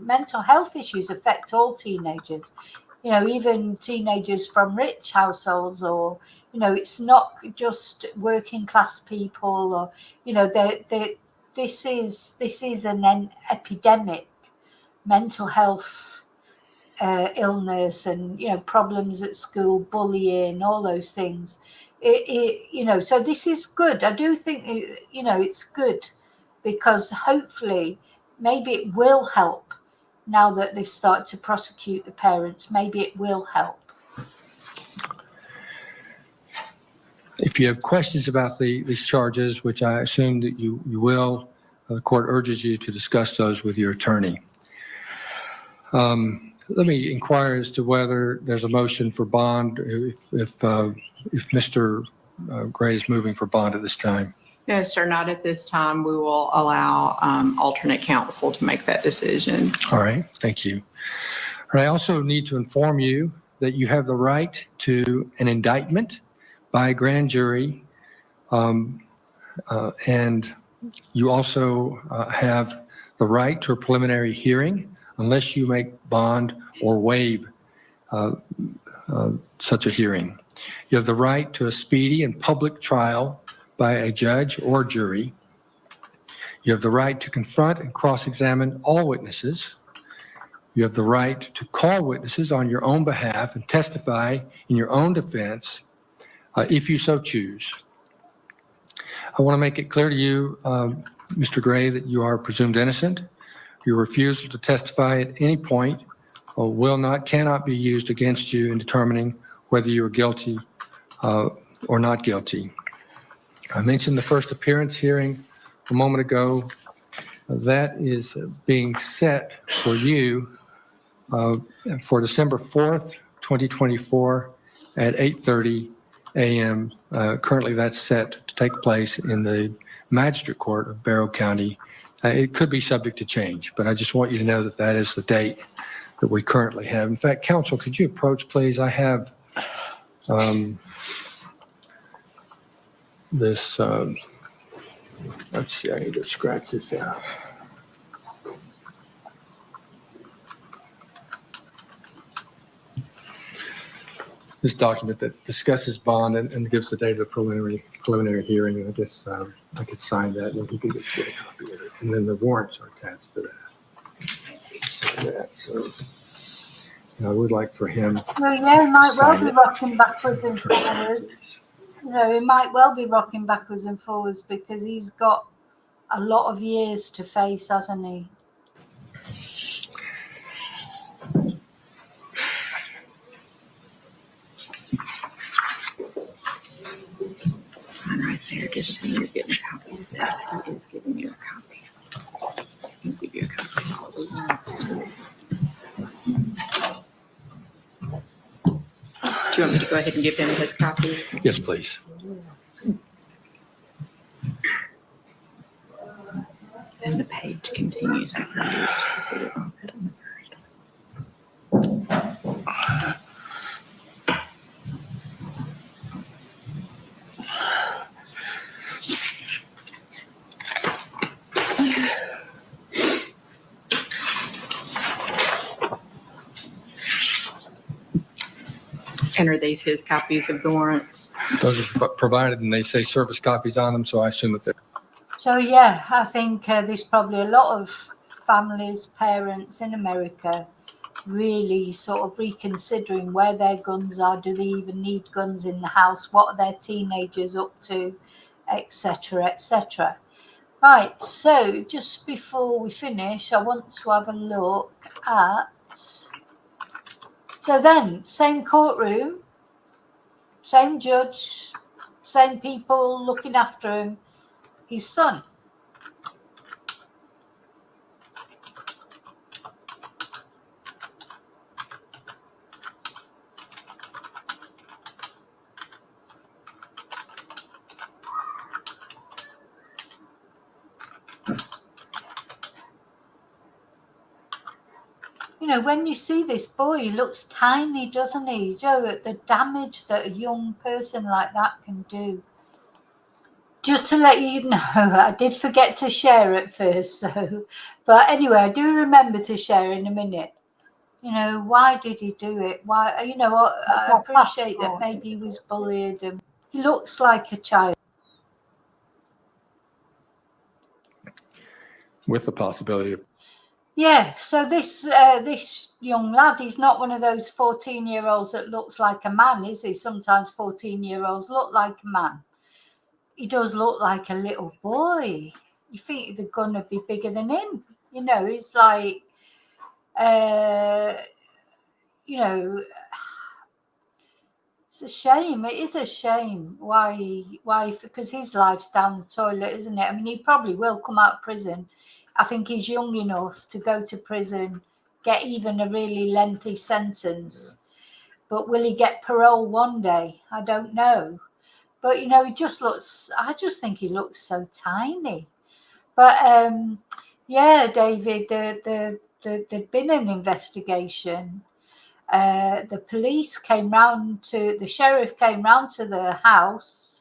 mental health issues affect all teenagers, even teenagers from rich households, or it's not just working class people, or this is an epidemic, mental health illness, and problems at school, bullying, all those things. So this is good. I do think it's good, because hopefully maybe it will help. Now that they've started to prosecute the parents, maybe it will help. If you have questions about these charges, which I assume that you will, the court urges you to discuss those with your attorney. Let me inquire as to whether there's a motion for bond, if Mr. Gray is moving for bond at this time. No, sir, not at this time. We will allow alternate counsel to make that decision. All right, thank you. And I also need to inform you that you have the right to an indictment by a grand jury, and you also have the right to a preliminary hearing unless you make bond or waive such a hearing. You have the right to a speedy and public trial by a judge or jury. You have the right to confront and cross-examine all witnesses. You have the right to call witnesses on your own behalf and testify in your own defense if you so choose. I want to make it clear to you, Mr. Gray, that you are presumed innocent. Your refusal to testify at any point cannot be used against you in determining whether you are guilty or not guilty. I mentioned the first appearance hearing a moment ago. That is being set for you for December 4th, 2024 at 8:30 a.m. Currently, that's set to take place in the Magistrate Court of Barrow County. It could be subject to change, but I just want you to know that that is the date that we currently have. In fact, counsel, could you approach, please? I have this, let's see, I need to scratch this out. This document that discusses bond and gives the date of the preliminary hearing. And I guess I could sign that, and you can just get a copy of it. And then the warrants are attached to that. So I would like for him. Well, he might well be rocking backwards and forwards. He might well be rocking backwards and forwards because he's got a lot of years to face, hasn't he? Right there, just so you're getting a copy of that. He is giving you a copy. He'll give you a copy of all those notes. Do you want me to go ahead and give him his copy? Yes, please. And the page continues. And are these his copies of the warrants? Those are provided, and they say service copies on them, so I assume that they're. So, yeah, I think there's probably a lot of families, parents in America really sort of reconsidering where their guns are. Do they even need guns in the house? What are their teenagers up to, etc., etc. Right, so just before we finish, I want to have a look at. So then, same courtroom, same judge, same people looking after him, his son. You know, when you see this boy, he looks tiny, doesn't he? Joe, the damage that a young person like that can do. Just to let you know, I did forget to share at first, so, but anyway, I do remember to share in a minute. You know, why did he do it? Why, you know, I appreciate that maybe he was bullied and he looks like a child. With the possibility of. Yeah, so this young lad, he's not one of those 14-year-olds that looks like a man, is he? Sometimes 14-year-olds look like a man. He does look like a little boy. You think the gun would be bigger than him. You know, he's like, you know, it's a shame. It is a shame. Why? Because his life's down the toilet, isn't it? I mean, he probably will come out of prison. I think he's young enough to go to prison, get even a really lengthy sentence. But will he get parole one day? I don't know. But, you know, he just looks, I just think he looks so tiny. But, yeah, David, there'd been an investigation. The police came round the sheriff came round to the house.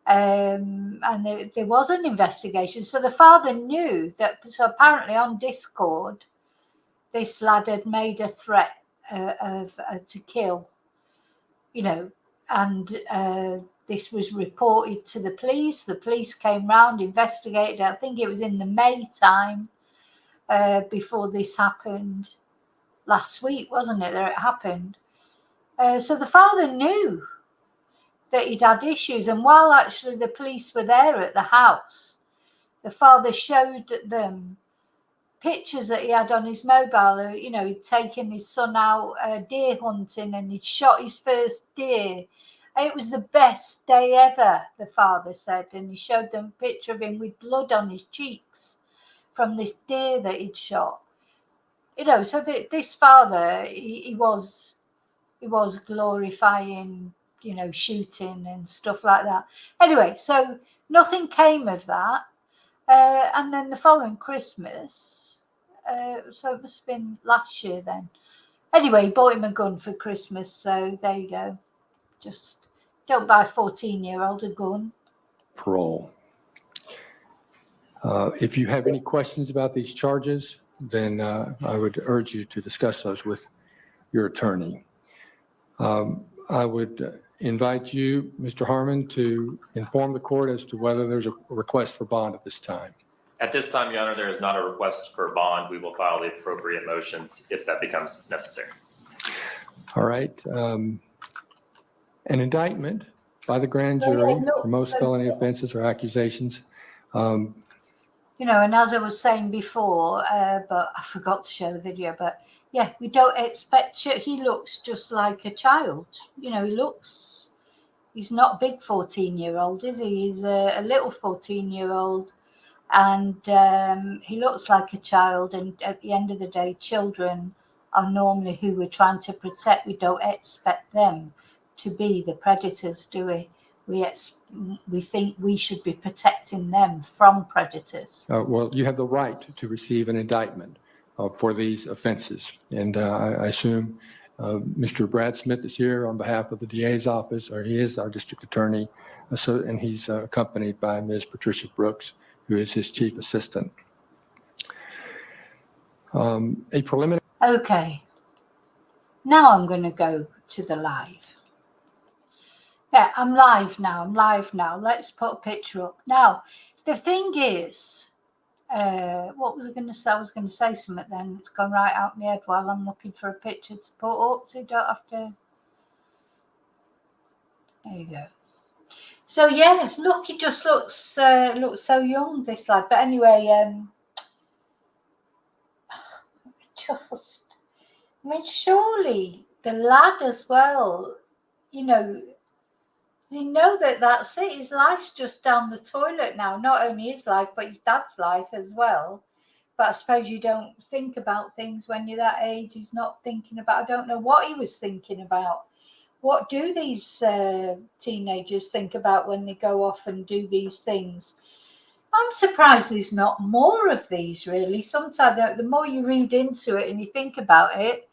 And there was an investigation. So the father knew that, so apparently on Discord, this lad had made a threat to kill, you know, and this was reported to the police. The police came round, investigated. I think it was in the May time before this happened. Last week, wasn't it, that it happened? So the father knew that he'd had issues. And while actually the police were there at the house, the father showed them pictures that he had on his mobile. You know, he'd taken his son out deer hunting and he'd shot his first deer. It was the best day ever, the father said. And he showed them a picture of him with blood on his cheeks from this deer that he'd shot. You know, so this father, he was glorifying, you know, shooting and stuff like that. Anyway, so nothing came of that. And then the following Christmas, so it must have been last year then. Anyway, he bought him a gun for Christmas. So there you go. Just don't buy a 14-year-old a gun. Parole. If you have any questions about these charges, then I would urge you to discuss those with your attorney. I would invite you, Mr. Harmon, to inform the court as to whether there's a request for bond at this time. At this time, Your Honor, there is not a request for bond. We will file the appropriate motions if that becomes necessary. All right. An indictment by the grand jury for most felony offenses or accusations. You know, and as I was saying before, but I forgot to share the video, but yeah, we don't expect you. He looks just like a child. You know, he's not a big 14-year-old, is he? He's a little 14-year-old, and he looks like a child. And at the end of the day, children are normally who we're trying to protect. We don't expect them to be the predators, do we? We think we should be protecting them from predators. Well, you have the right to receive an indictment for these offenses. And I assume Mr. Brad Smith is here on behalf of the DA's office, or he is our district attorney, and he's accompanied by Ms. Patricia Brooks, who is his chief assistant. A preliminary. Okay. Now I'm going to go to the live. Yeah, I'm live now. Let's put a picture up. Now, the thing is, what was I going to say? I was going to say something then. It's gone right out of my head while I'm looking for a picture to put up, so you don't have to. There you go. So yeah, look, he just looks so young, this lad. But anyway, I mean, surely the lad as well, you know, You know that's it. His life's just down the toilet now. Not only his life, but his dad's life as well. But I suppose you don't think about things when you're that age. He's not thinking about, I don't know what he was thinking about. What do these teenagers think about when they go off and do these things? I'm surprised there's not more of these, really. Sometimes the more you read into it and you think about it,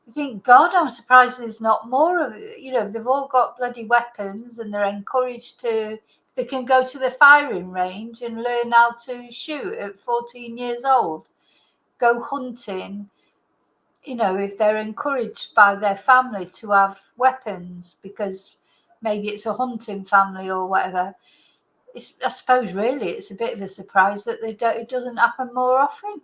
you think, God, I'm surprised there's not more of it. You know, they've all got bloody weapons and they're encouraged to, they can go to the firing range and learn how to shoot at 14 years old, go hunting, you know, if they're encouraged by their family to have weapons because maybe it's a hunting family or whatever. I suppose really it's a bit of a surprise that it doesn't happen more often.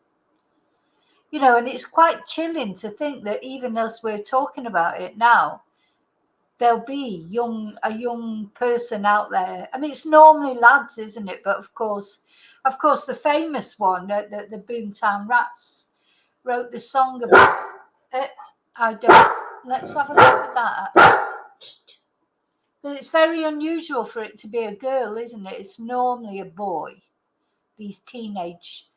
You know, and it's quite chilling to think that even as we're talking about it now, there'll be a young person out there. I mean, it's normally lads, isn't it? But of course, the famous one, the Boomtown Rats, wrote the song about it. Let's have a look at that. But it's very unusual for it to be a girl, isn't it? It's normally a boy. These teenage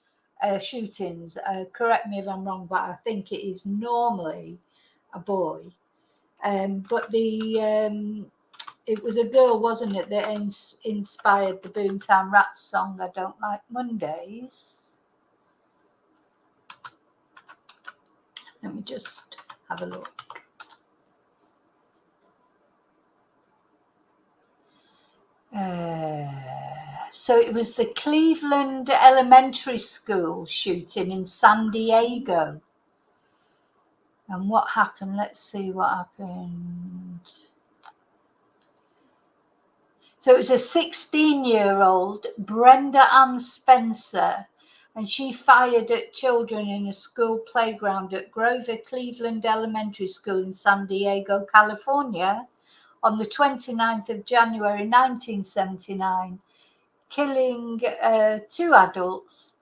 shootings. Correct me if I'm wrong, but I think it is normally a boy. But it was a girl, wasn't it, that inspired the Boomtown Rats song, I Don't Like Mondays. Let me just have a look. So it was the Cleveland Elementary School shooting in San Diego. And what happened? Let's see what happened. So it was a 16-year-old, Brenda Ann Spencer, and she fired at children in a school playground at Grover Cleveland Elementary School in San Diego, California, on the 29th of January 1979, killing 2 adults,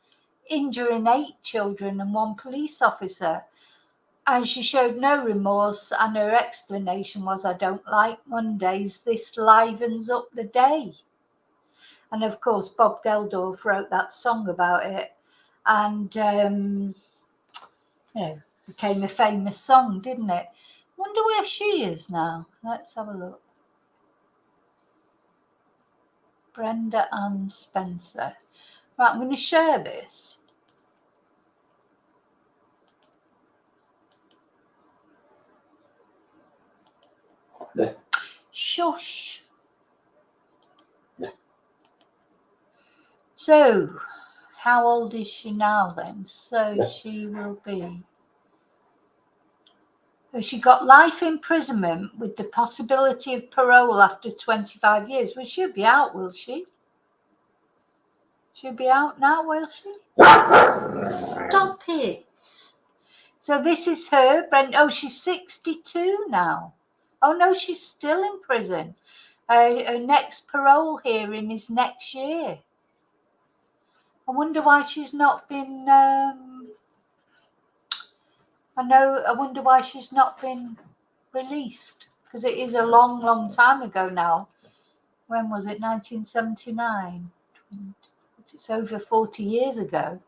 injuring 8 children and 1 police officer. And she showed no remorse, and her explanation was, I don't like Mondays, this livens up the day. And of course, Bob Geldof wrote that song about it, and you know, became a famous song, didn't it? Wonder where she is now. Let's have a look. Brenda Ann Spencer. Right, I'm going to share this. Yeah. Shush. Yeah. So, how old is she now then? So yeah. She will be. She got life imprisonment with the possibility of parole after 25 years. Well, she'll be out, will she? She'll be out now, will she? Stop it. So this is her, Brent. Oh, she's 62 now. Oh, no, she's still in prison. Her next parole hearing is next year. I wonder why she's not been... I wonder why she's not been released, because it is a long, long time ago now. When was it? 1979. It's over 40 years ago.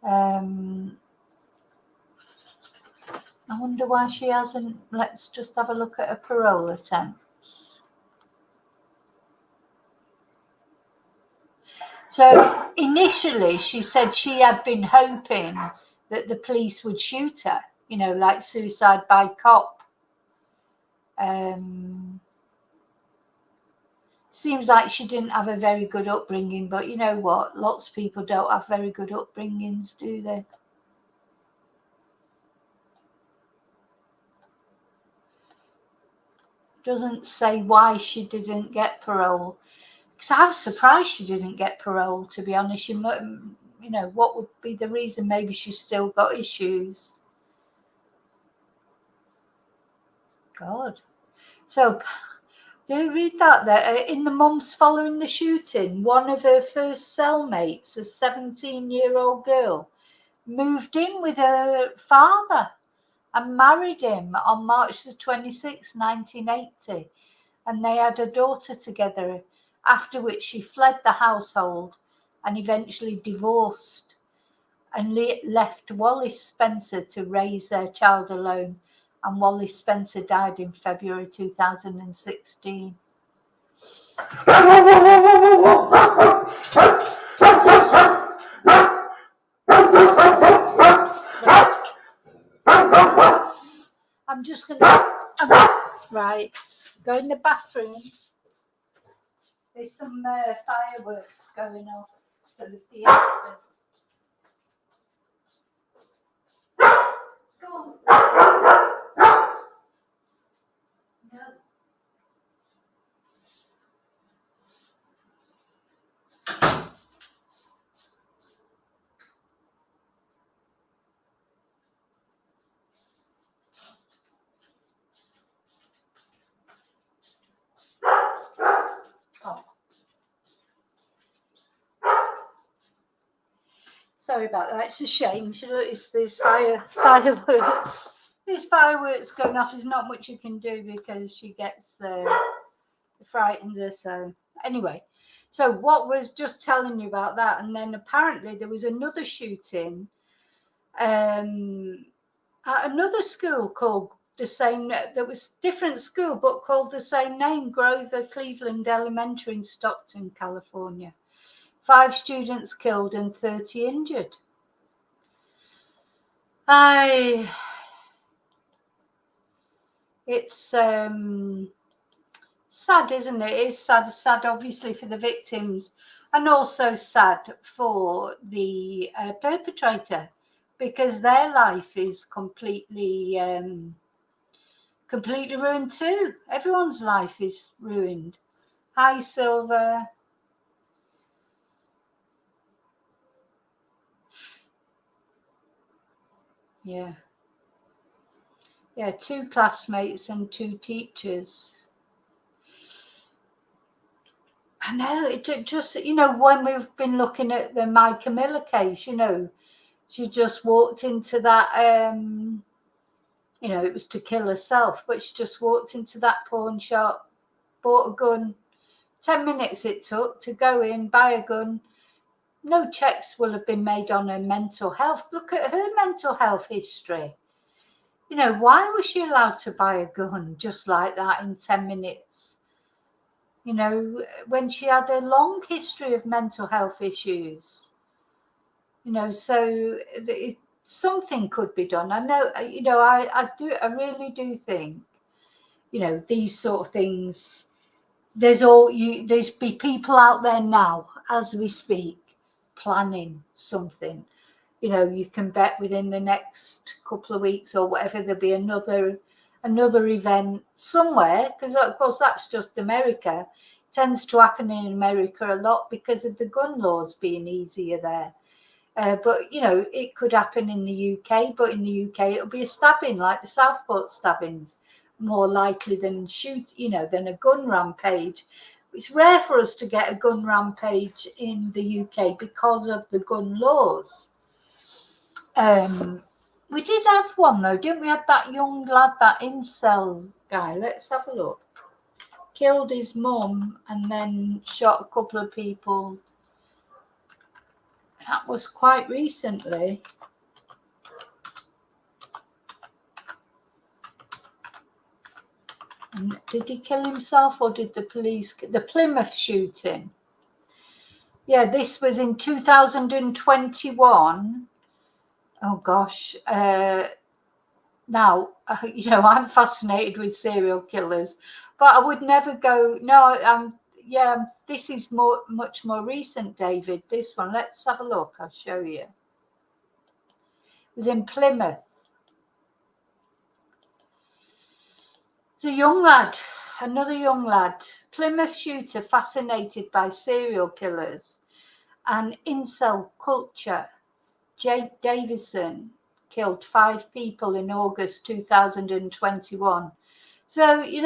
I wonder why she hasn't. Let's just have a look at her parole attempts. So initially she said she had been hoping that the police would shoot her, you know, like suicide by cop. Seems like she didn't have a very good upbringing, but you know what? Lots of people don't have very good upbringings, do they? Doesn't say why she didn't get parole. Because I was surprised she didn't get parole, to be honest. You know, what would be the reason? Maybe she's still got issues. God. So, do you read that there? In the months following the shooting, one of her first cellmates, a 17-year-old girl, moved in with her father and married him on March the 26th, 1980. and they had a daughter together, after which she fled the household and eventually divorced and left Wallace Spencer to raise their child alone. And Wallace Spencer died in February 2016. I'm just going to, right, go in the bathroom. There's some fireworks going off for the theatre. Go on. No. Oh. Sorry about that. It's a shame. There's fireworks. There's fireworks going off. There's not much you can do because she gets frightened her. So anyway, so what was just telling you about that, and then apparently there was another shooting at another school called the same. There was different school but called the same name, Grover Cleveland Elementary in Stockton, California. 5 students killed and 30 injured. It's sad, isn't it? It's sad obviously for the victims, and also sad for the perpetrator, because their life is completely ruined too. Everyone's life is ruined. Hi, Silver. Yeah. 2 classmates and 2 teachers. I know, it just, when we've been looking at the Micah Miller case, she just walked into that, it was to kill herself, but she just walked into that pawn shop, bought a gun. 10 minutes it took to go in, buy a gun. No checks will have been made on her mental health. Look at her mental health history. Why was she allowed to buy a gun just like that in 10 minutes? When she had a long history of mental health issues. So something could be done. I know, I really do think, these sort of things, there's people out there now, as we speak, planning something. You can bet within the next couple of weeks or whatever, there'll be another event somewhere, because of course that's just America. It tends to happen in America a lot because of the gun laws being easier there. But it could happen in the UK, but in the UK it'll be a stabbing like the Southport stabbings, more likely than than a gun rampage. It's rare for us to get a gun rampage in the UK because of the gun laws. We did have one though, didn't we? Had that young lad, that incel guy. Let's have a look. Killed his mum and then shot a couple of people. That was quite recently. And did he kill himself or did the police? The Plymouth shooting. Yeah, this was in 2021. Oh gosh. Now, I'm fascinated with serial killers, but I would never go. No, this is much more recent, David. This one, let's have a look. I'll show you. It was in Plymouth. It's a young lad, another young lad. Plymouth shooter fascinated by serial killers and incel culture. Jake Davison killed 5 people in August 2021. So, he'd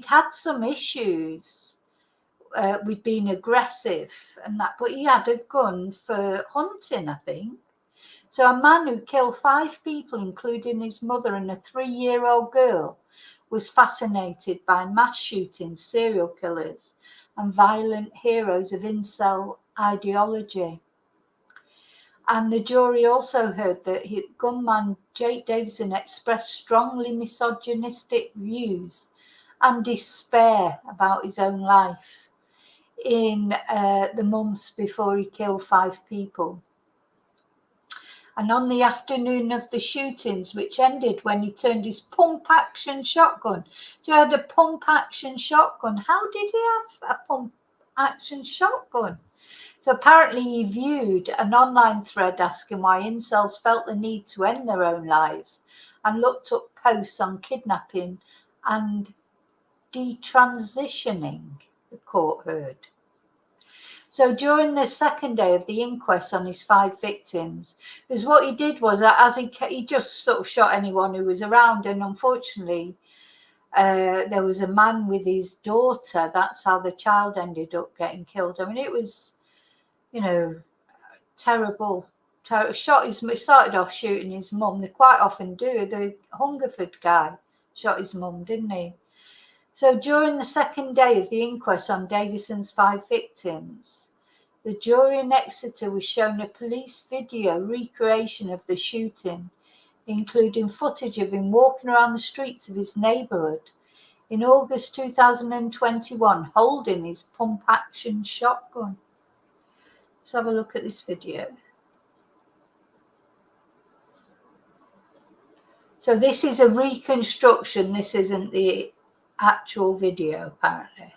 had some issues with being aggressive and that, but he had a gun for hunting, I think. So a man who killed 5 people, including his mother and a 3-year-old girl, was fascinated by mass shootings, serial killers, and violent heroes of incel ideology. And the jury also heard that gunman Jake Davison expressed strongly misogynistic views and despair about his own life in the months before he killed 5 people. And on the afternoon of the shootings, which ended when he turned his pump-action shotgun. So he had a pump-action shotgun. How did he have a pump-action shotgun? So apparently he viewed an online thread asking why incels felt the need to end their own lives and looked up posts on kidnapping and detransitioning, the court heard. So during the second day of the inquest on his 5 victims, because what he did was that as he just sort of shot anyone who was around, and unfortunately there was a man with his daughter. That's how the child ended up getting killed. I mean, it was, terrible. Started off shooting his mum. They quite often do. The Hungerford guy shot his mum, didn't he? So during the second day of the inquest on Davison's 5 victims, the jury in Exeter was shown a police video recreation of the shooting, including footage of him walking around the streets of his neighbourhood in August 2021, holding his pump-action shotgun. Let's have a look at this video. So this is a reconstruction. This isn't the actual video, apparently.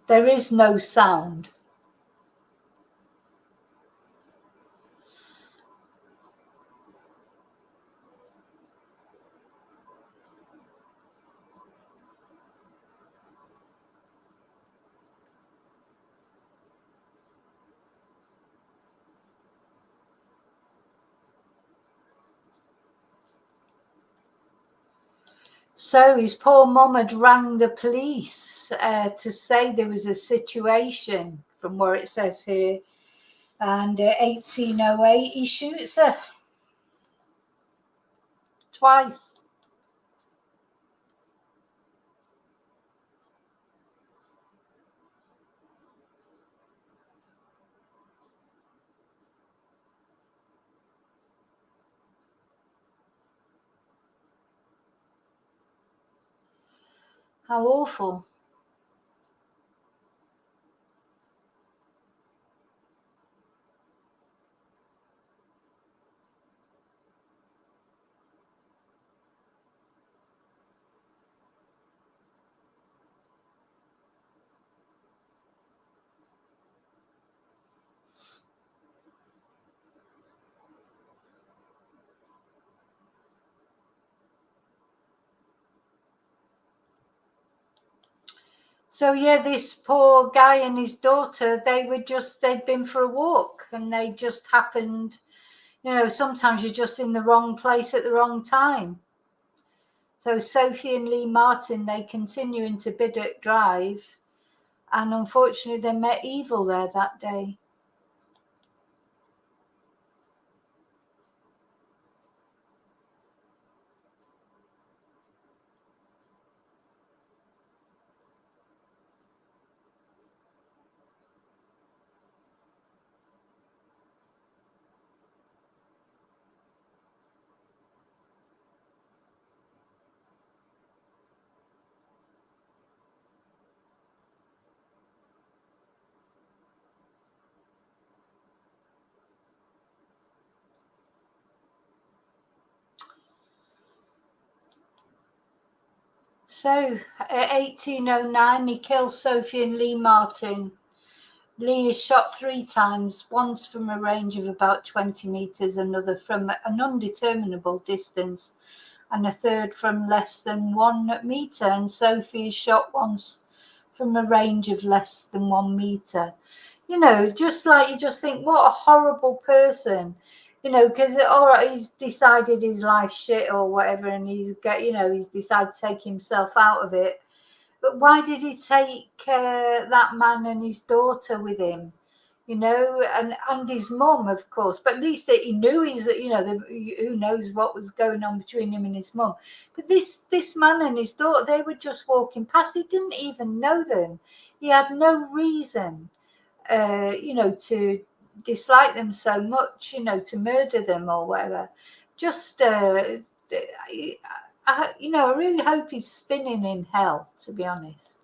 There is no sound. So his poor mum had rang the police to say there was a situation, from where it says here, and 1808 he shoots her twice. How awful. So yeah, this poor guy and his daughter, they'd been for a walk and they just happened, sometimes you're just in the wrong place at the wrong time. So Sophie and Lee Martin, they continue into Biddock Drive, and unfortunately they met evil there that day. So at 1809, he kills Sophie and Lee Martin. Lee is shot 3 times, once from a range of about 20 metres, another from an undeterminable distance, and a third from less than 1 metre. And Sophie is shot once from a range of less than 1 metre. Just like you just think, what a horrible person. Because all right, he's decided his life's shit or whatever, and he's decided to take himself out of it. But why did he take that man and his daughter with him? you know, and his mum, of course. But at least that he knew who knows what was going on between him and his mum. But this man and his daughter, they were just walking past. He didn't even know them. He had no reason, to dislike them so much, to murder them or whatever. Just, I really hope he's spinning in hell, to be honest.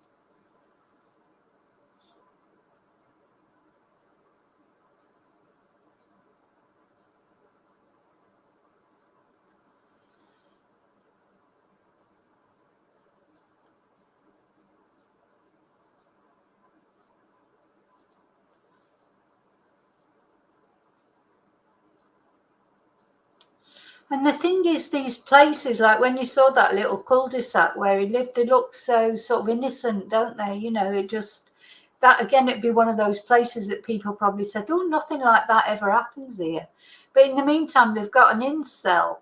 And the thing is, these places, like when you saw that little cul-de-sac where he lived, they look so sort of innocent, don't they? It just, that again, it'd be one of those places that people probably said, oh, nothing like that ever happens here. But in the meantime, they've got an incel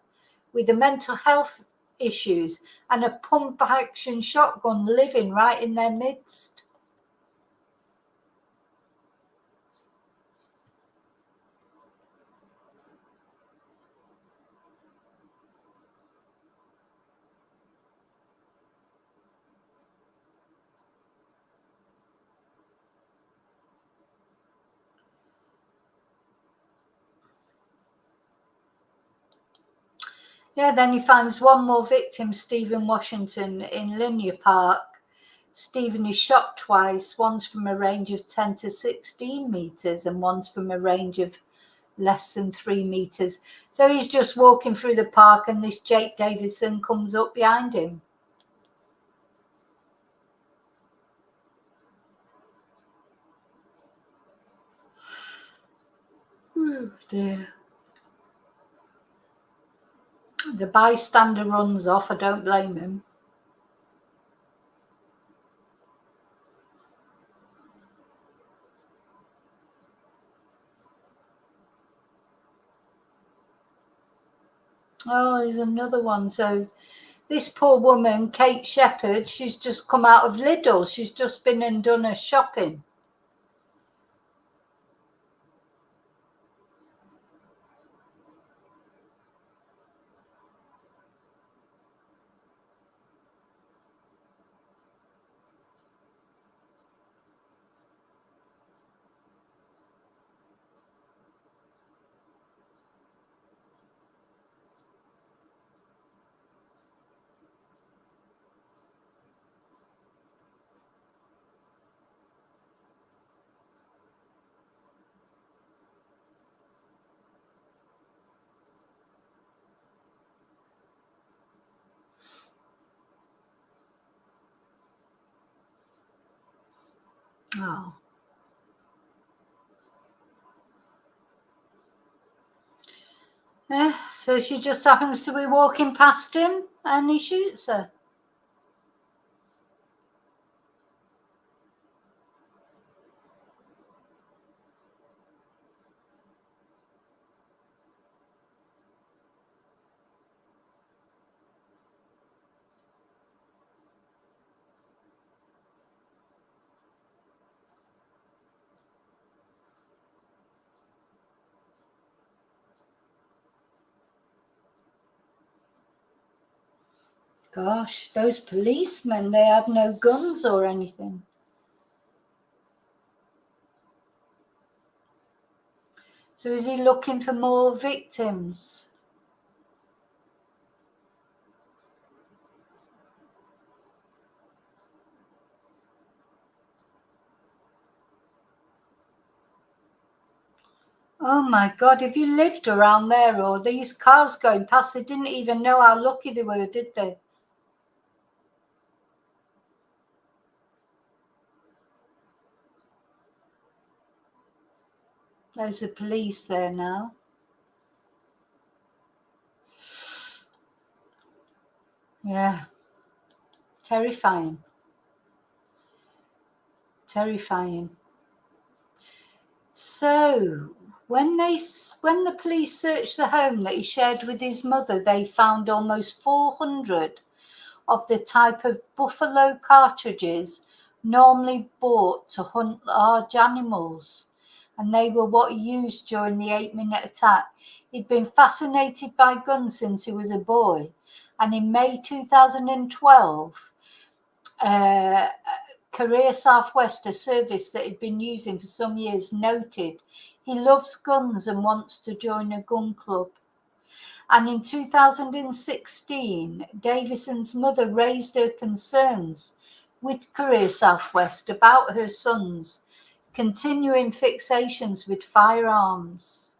with the mental health issues and a pump action shotgun living right in their midst. Yeah, then he finds one more victim, Stephen Washington, in Linear Park. Stephen is shot twice. One's from a range of 10 to 16 meters and one's from a range of less than 3 meters. So he's just walking through the park and this Jake Davidson comes up behind him. Oh dear. The bystander runs off. I don't blame him. Oh, there's another one. So this poor woman, Kate Shepherd, she's just come out of Lidl. She's just been and done her shopping. Oh. Yeah, so she just happens to be walking past him and he shoots her. Gosh, those policemen, they had no guns or anything. So is he looking for more victims? Oh my God, if you lived around there or these cars going past, they didn't even know how lucky they were, did they? There's the police there now. Yeah. Terrifying. Terrifying. So, when the police searched the home that he shared with his mother, they found almost 400 of the type of buffalo cartridges normally bought to hunt large animals. and they were what he used during the 8-minute attack. He'd been fascinated by guns since he was a boy, and in May 2012, Career Southwest, a service that he'd been using for some years, noted he loves guns and wants to join a gun club. And in 2016, Davison's mother raised her concerns with Career Southwest about her son's continuing fixations with firearms.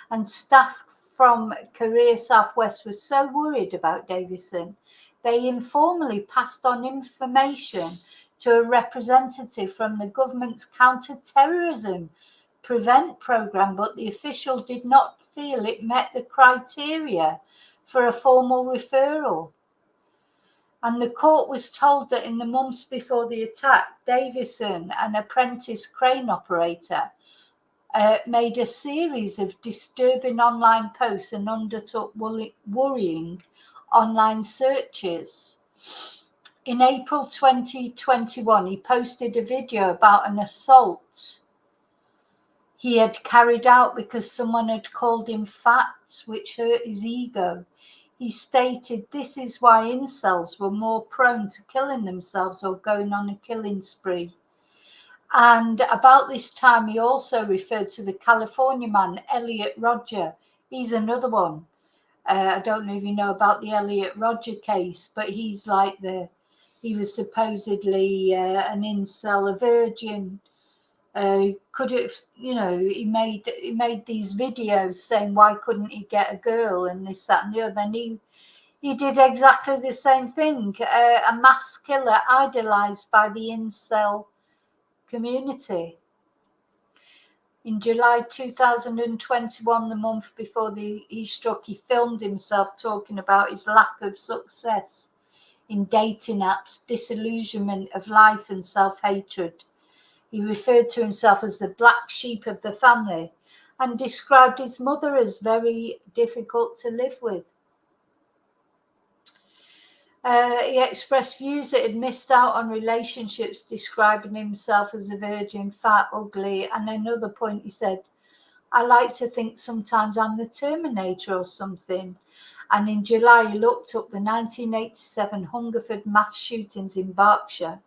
And staff from Career Southwest was so worried about Davison, they informally passed on information to a representative from the government's counter-terrorism prevent program, but the official did not feel it met the criteria for a formal referral. And the court was told that in the months before the attack, Davison, an apprentice crane operator, made a series of disturbing online posts and undertook worrying online searches. In April 2021, he posted a video about an assault he had carried out because someone had called him fat, which hurt his ego. He stated this is why incels were more prone to killing themselves or going on a killing spree. And about this time, he also referred to the California man, Elliot Rodger. He's another one. I don't know if you know about the Elliot Rodger case, but he's like he was supposedly an incel, a virgin. Could it, he made these videos saying why couldn't he get a girl and this, that, and the other. And he did exactly the same thing. A mass killer idolized by the incel community. In July 2021, the month before he struck, he filmed himself talking about his lack of success in dating apps, disillusionment of life and self-hatred. He referred to himself as the black sheep of the family and described his mother as very difficult to live with. He expressed views that had missed out on relationships, describing himself as a virgin, fat, ugly. And another point he said, I like to think sometimes I'm the Terminator or something. And in July, he looked up the 1987 Hungerford mass shootings in Berkshire,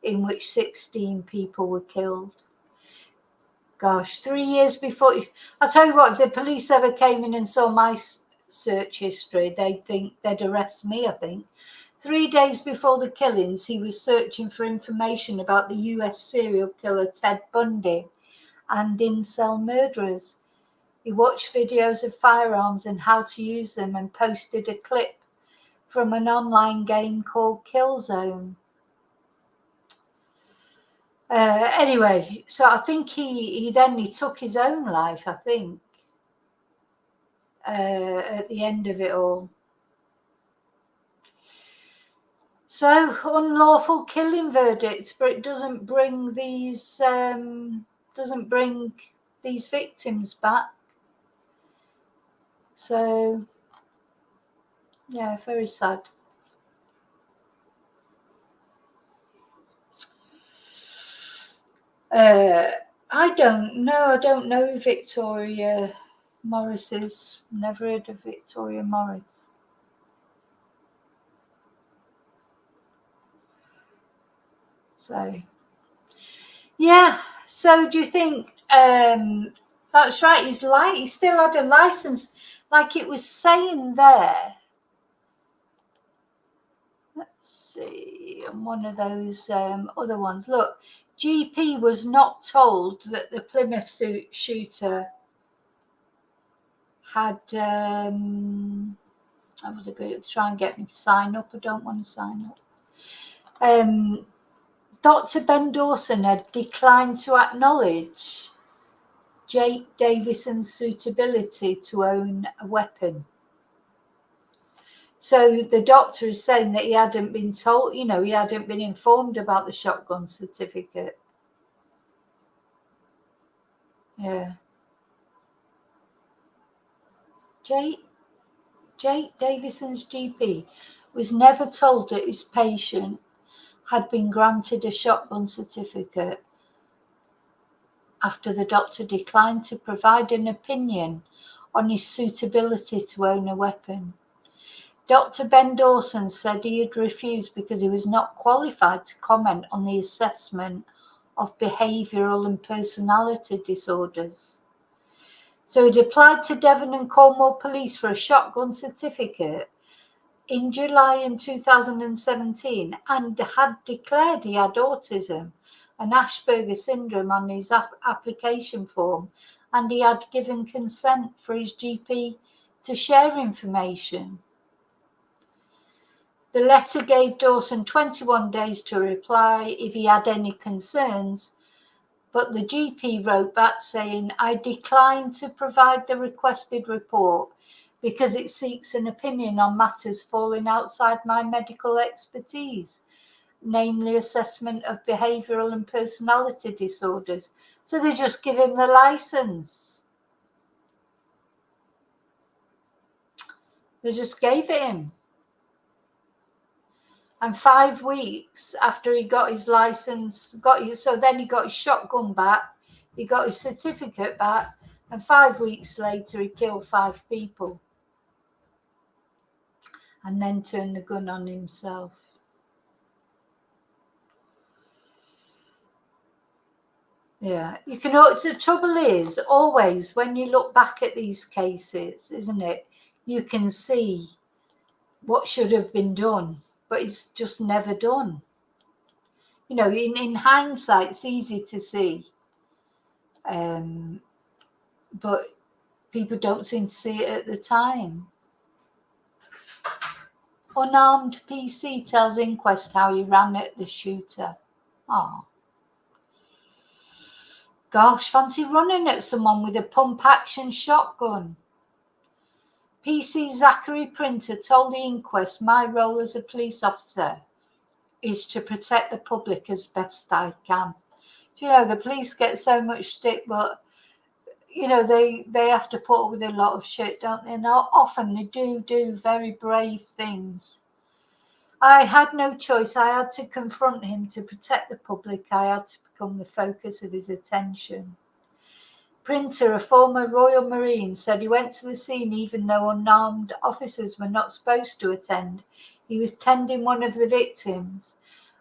in which 16 people were killed. Gosh, 3 years before, I'll tell you what, if the police ever came in and saw my search history, they'd arrest me, I think. 3 days before the killings, he was searching for information about the US serial killer Ted Bundy and incel murderers. He watched videos of firearms and how to use them and posted a clip from an online game called Killzone. Anyway, so I think he took his own life, I think, at the end of it all. So unlawful killing verdicts, but it doesn't bring these victims back. So yeah, very sad. I don't know Victoria Morris's. Never heard of Victoria Morris. So yeah. So do you think that's right? He still had a license, like it was saying there. Let's see, on one of those other ones. Look, GP was not told that the Plymouth shooter had. I was going to try and get me to sign up. I don't want to sign up. Dr. Ben Dawson had declined to acknowledge Jake Davison's suitability to own a weapon. So the doctor is saying that he hadn't been told, he hadn't been informed about the shotgun certificate. Yeah. Jake Davison's GP was never told that his patient had been granted a shotgun certificate. after the doctor declined to provide an opinion on his suitability to own a weapon. Dr. Ben Dawson said he had refused because he was not qualified to comment on the assessment of behavioural and personality disorders. So he'd applied to Devon and Cornwall Police for a shotgun certificate in July in 2017 and had declared he had autism and Asperger syndrome on his application form, and he had given consent for his GP to share information. The letter gave Dawson 21 days to reply if he had any concerns, but the GP wrote back saying, "I decline to provide the requested report because it seeks an opinion on matters falling outside my medical expertise, namely assessment of behavioural and personality disorders." So they just give him the license. They just gave it him. And 5 weeks after he got his license, so then he got his shotgun back, he got his certificate back, and 5 weeks later he killed 5 people. And then turned the gun on himself. Yeah, you can. The trouble is, always when you look back at these cases, isn't it? You can see what should have been done, but it's just never done. You know, in hindsight, it's easy to see, but people don't seem to see it at the time. Unarmed PC tells inquest how he ran at the shooter. Oh. Gosh, fancy running at someone with a pump-action shotgun. PC Zachary Printer told the inquest, "My role as a police officer is to protect the public as best I can." Do you know, the police get so much stick, but, you know, they have to put up with a lot of shit, don't they? And often they do very brave things. I had no choice. I had to confront him to protect the public. I had to become the focus of his attention. Printer, a former Royal Marine, said he went to the scene even though unarmed officers were not supposed to attend. He was tending one of the victims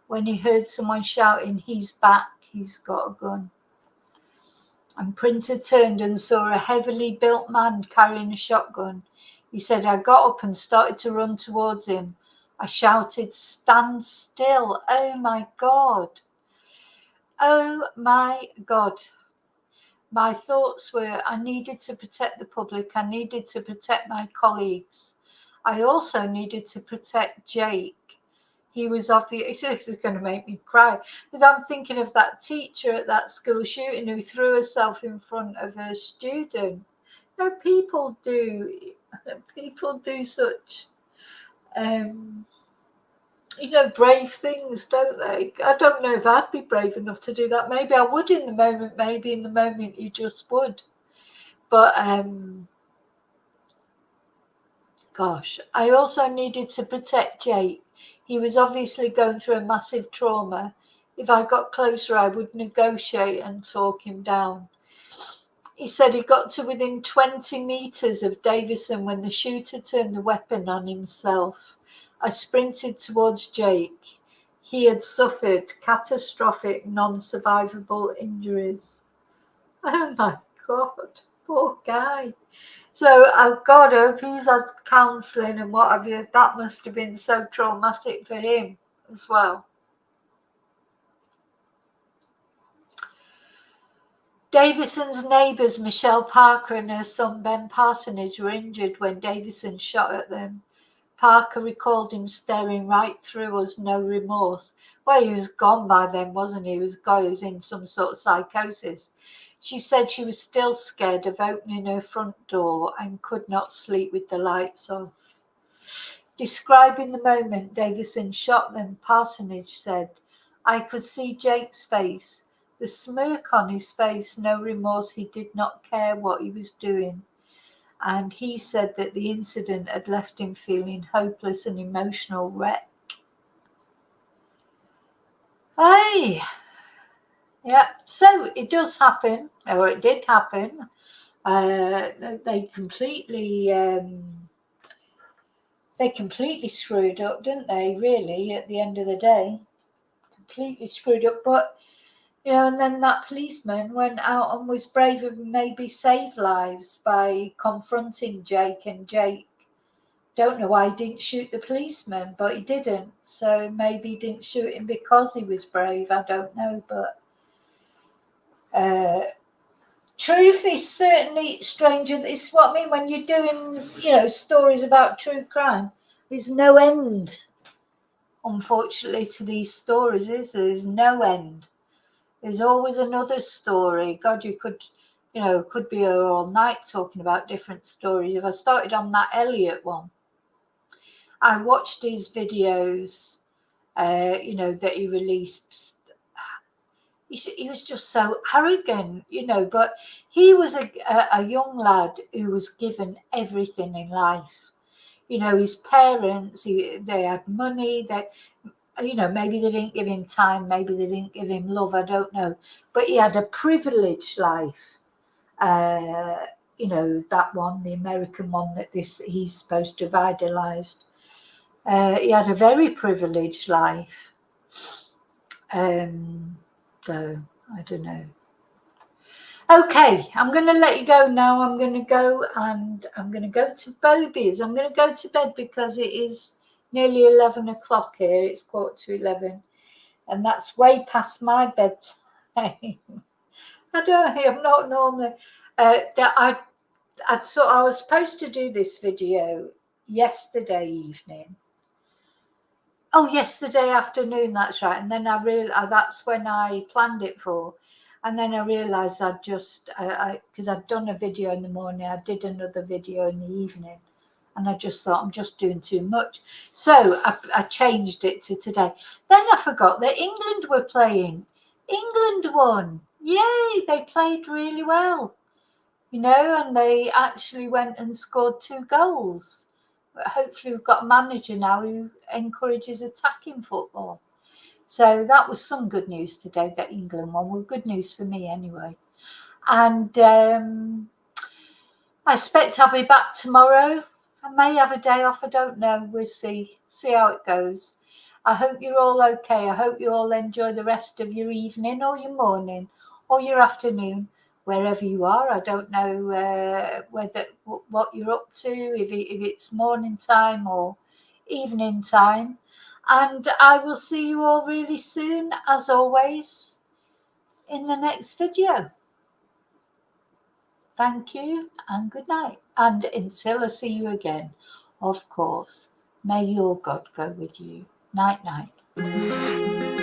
when he heard someone shouting, "He's back, he's got a gun." And Printer turned and saw a heavily built man carrying a shotgun. He said, "I got up and started to run towards him. I shouted, 'Stand still.' Oh my God. Oh my God. My thoughts were, I needed to protect the public. I needed to protect my colleagues. I also needed to protect Jake. He was obvious." This is going to make me cry. But I'm thinking of that teacher at that school shooting who threw herself in front of her student. You know, people do such, you know, brave things, don't they? I don't know if I'd be brave enough to do that. Maybe I would in the moment. Maybe in the moment you just would. But, gosh, I also needed to protect Jake. He was obviously going through a massive trauma. If I got closer, I would negotiate and talk him down. He said he got to within 20 meters of Davison when the shooter turned the weapon on himself. I sprinted towards Jake. He had suffered catastrophic, non-survivable injuries. Oh my God, poor guy. So, oh God, I hope he's had counselling and what have you. That must have been so traumatic for him as well. Davison's neighbours, Michelle Parker and her son Ben Parsonage, were injured when Davison shot at them. Parker recalled him staring right through us, no remorse. Well, he was gone by then, wasn't he? He was in some sort of psychosis. She said she was still scared of opening her front door and could not sleep with the lights off. Describing the moment Davison shot them, Parsonage said, "I could see Jake's face, the smirk on his face, no remorse. He did not care what he was doing. And he said that the incident had left him feeling hopeless and emotional wreck." Hey, Yeah, so it does happen, or it did happen. They completely screwed up, didn't they? Really, at the end of the day, completely screwed up. But you know, and then that policeman went out and was brave and maybe saved lives by confronting Jake, and Jake, don't know why he didn't shoot the policeman, but he didn't. So maybe he didn't shoot him because he was brave. I don't know, but truth is certainly stranger. This is what I mean when you're doing, you know, stories about true crime. There's no end, unfortunately, to these stories, is there? There's no end. There's always another story. God, you could, you know, could be here all night talking about different stories. If I started on that Elliot one, I watched his videos, you know, that he released. He was just so arrogant, you know, but he was a young lad who was given everything in life. You know, his parents, they had money, you know, maybe they didn't give him time, maybe they didn't give him love, I don't know. But he had a privileged life. You know, that one, the American one that he's supposed to have idolized. He had a very privileged life. So, I don't know. Okay, I'm going to let you go now. I'm going to go to Bobby's. I'm going to go to bed because it is nearly 11 o'clock here. It's 11:15. And that's way past my bedtime. I'm not normally. I was supposed to do this video yesterday evening. Oh, yesterday afternoon, that's right. And then I realized that's when I planned it for. And then I realized because I'd done a video in the morning, I did another video in the evening. And I just thought, I'm just doing too much. So I changed it to today. Then I forgot that England were playing. England won. Yay, they played really well. You know, and they actually went and scored 2 goals. But hopefully we've got a manager now who encourages attacking football. So that was some good news today that England won. Well, good news for me anyway. And I expect I'll be back tomorrow. I may have a day off. I don't know. We'll see how it goes. I hope you're all okay. I hope you all enjoy the rest of your evening or your morning or your afternoon, wherever you are. I don't know what you're up to, if it's morning time or evening time. And I will see you all really soon, as always, in the next video. Thank you and good night. And until I see you again, of course, may your God go with you. Night, night.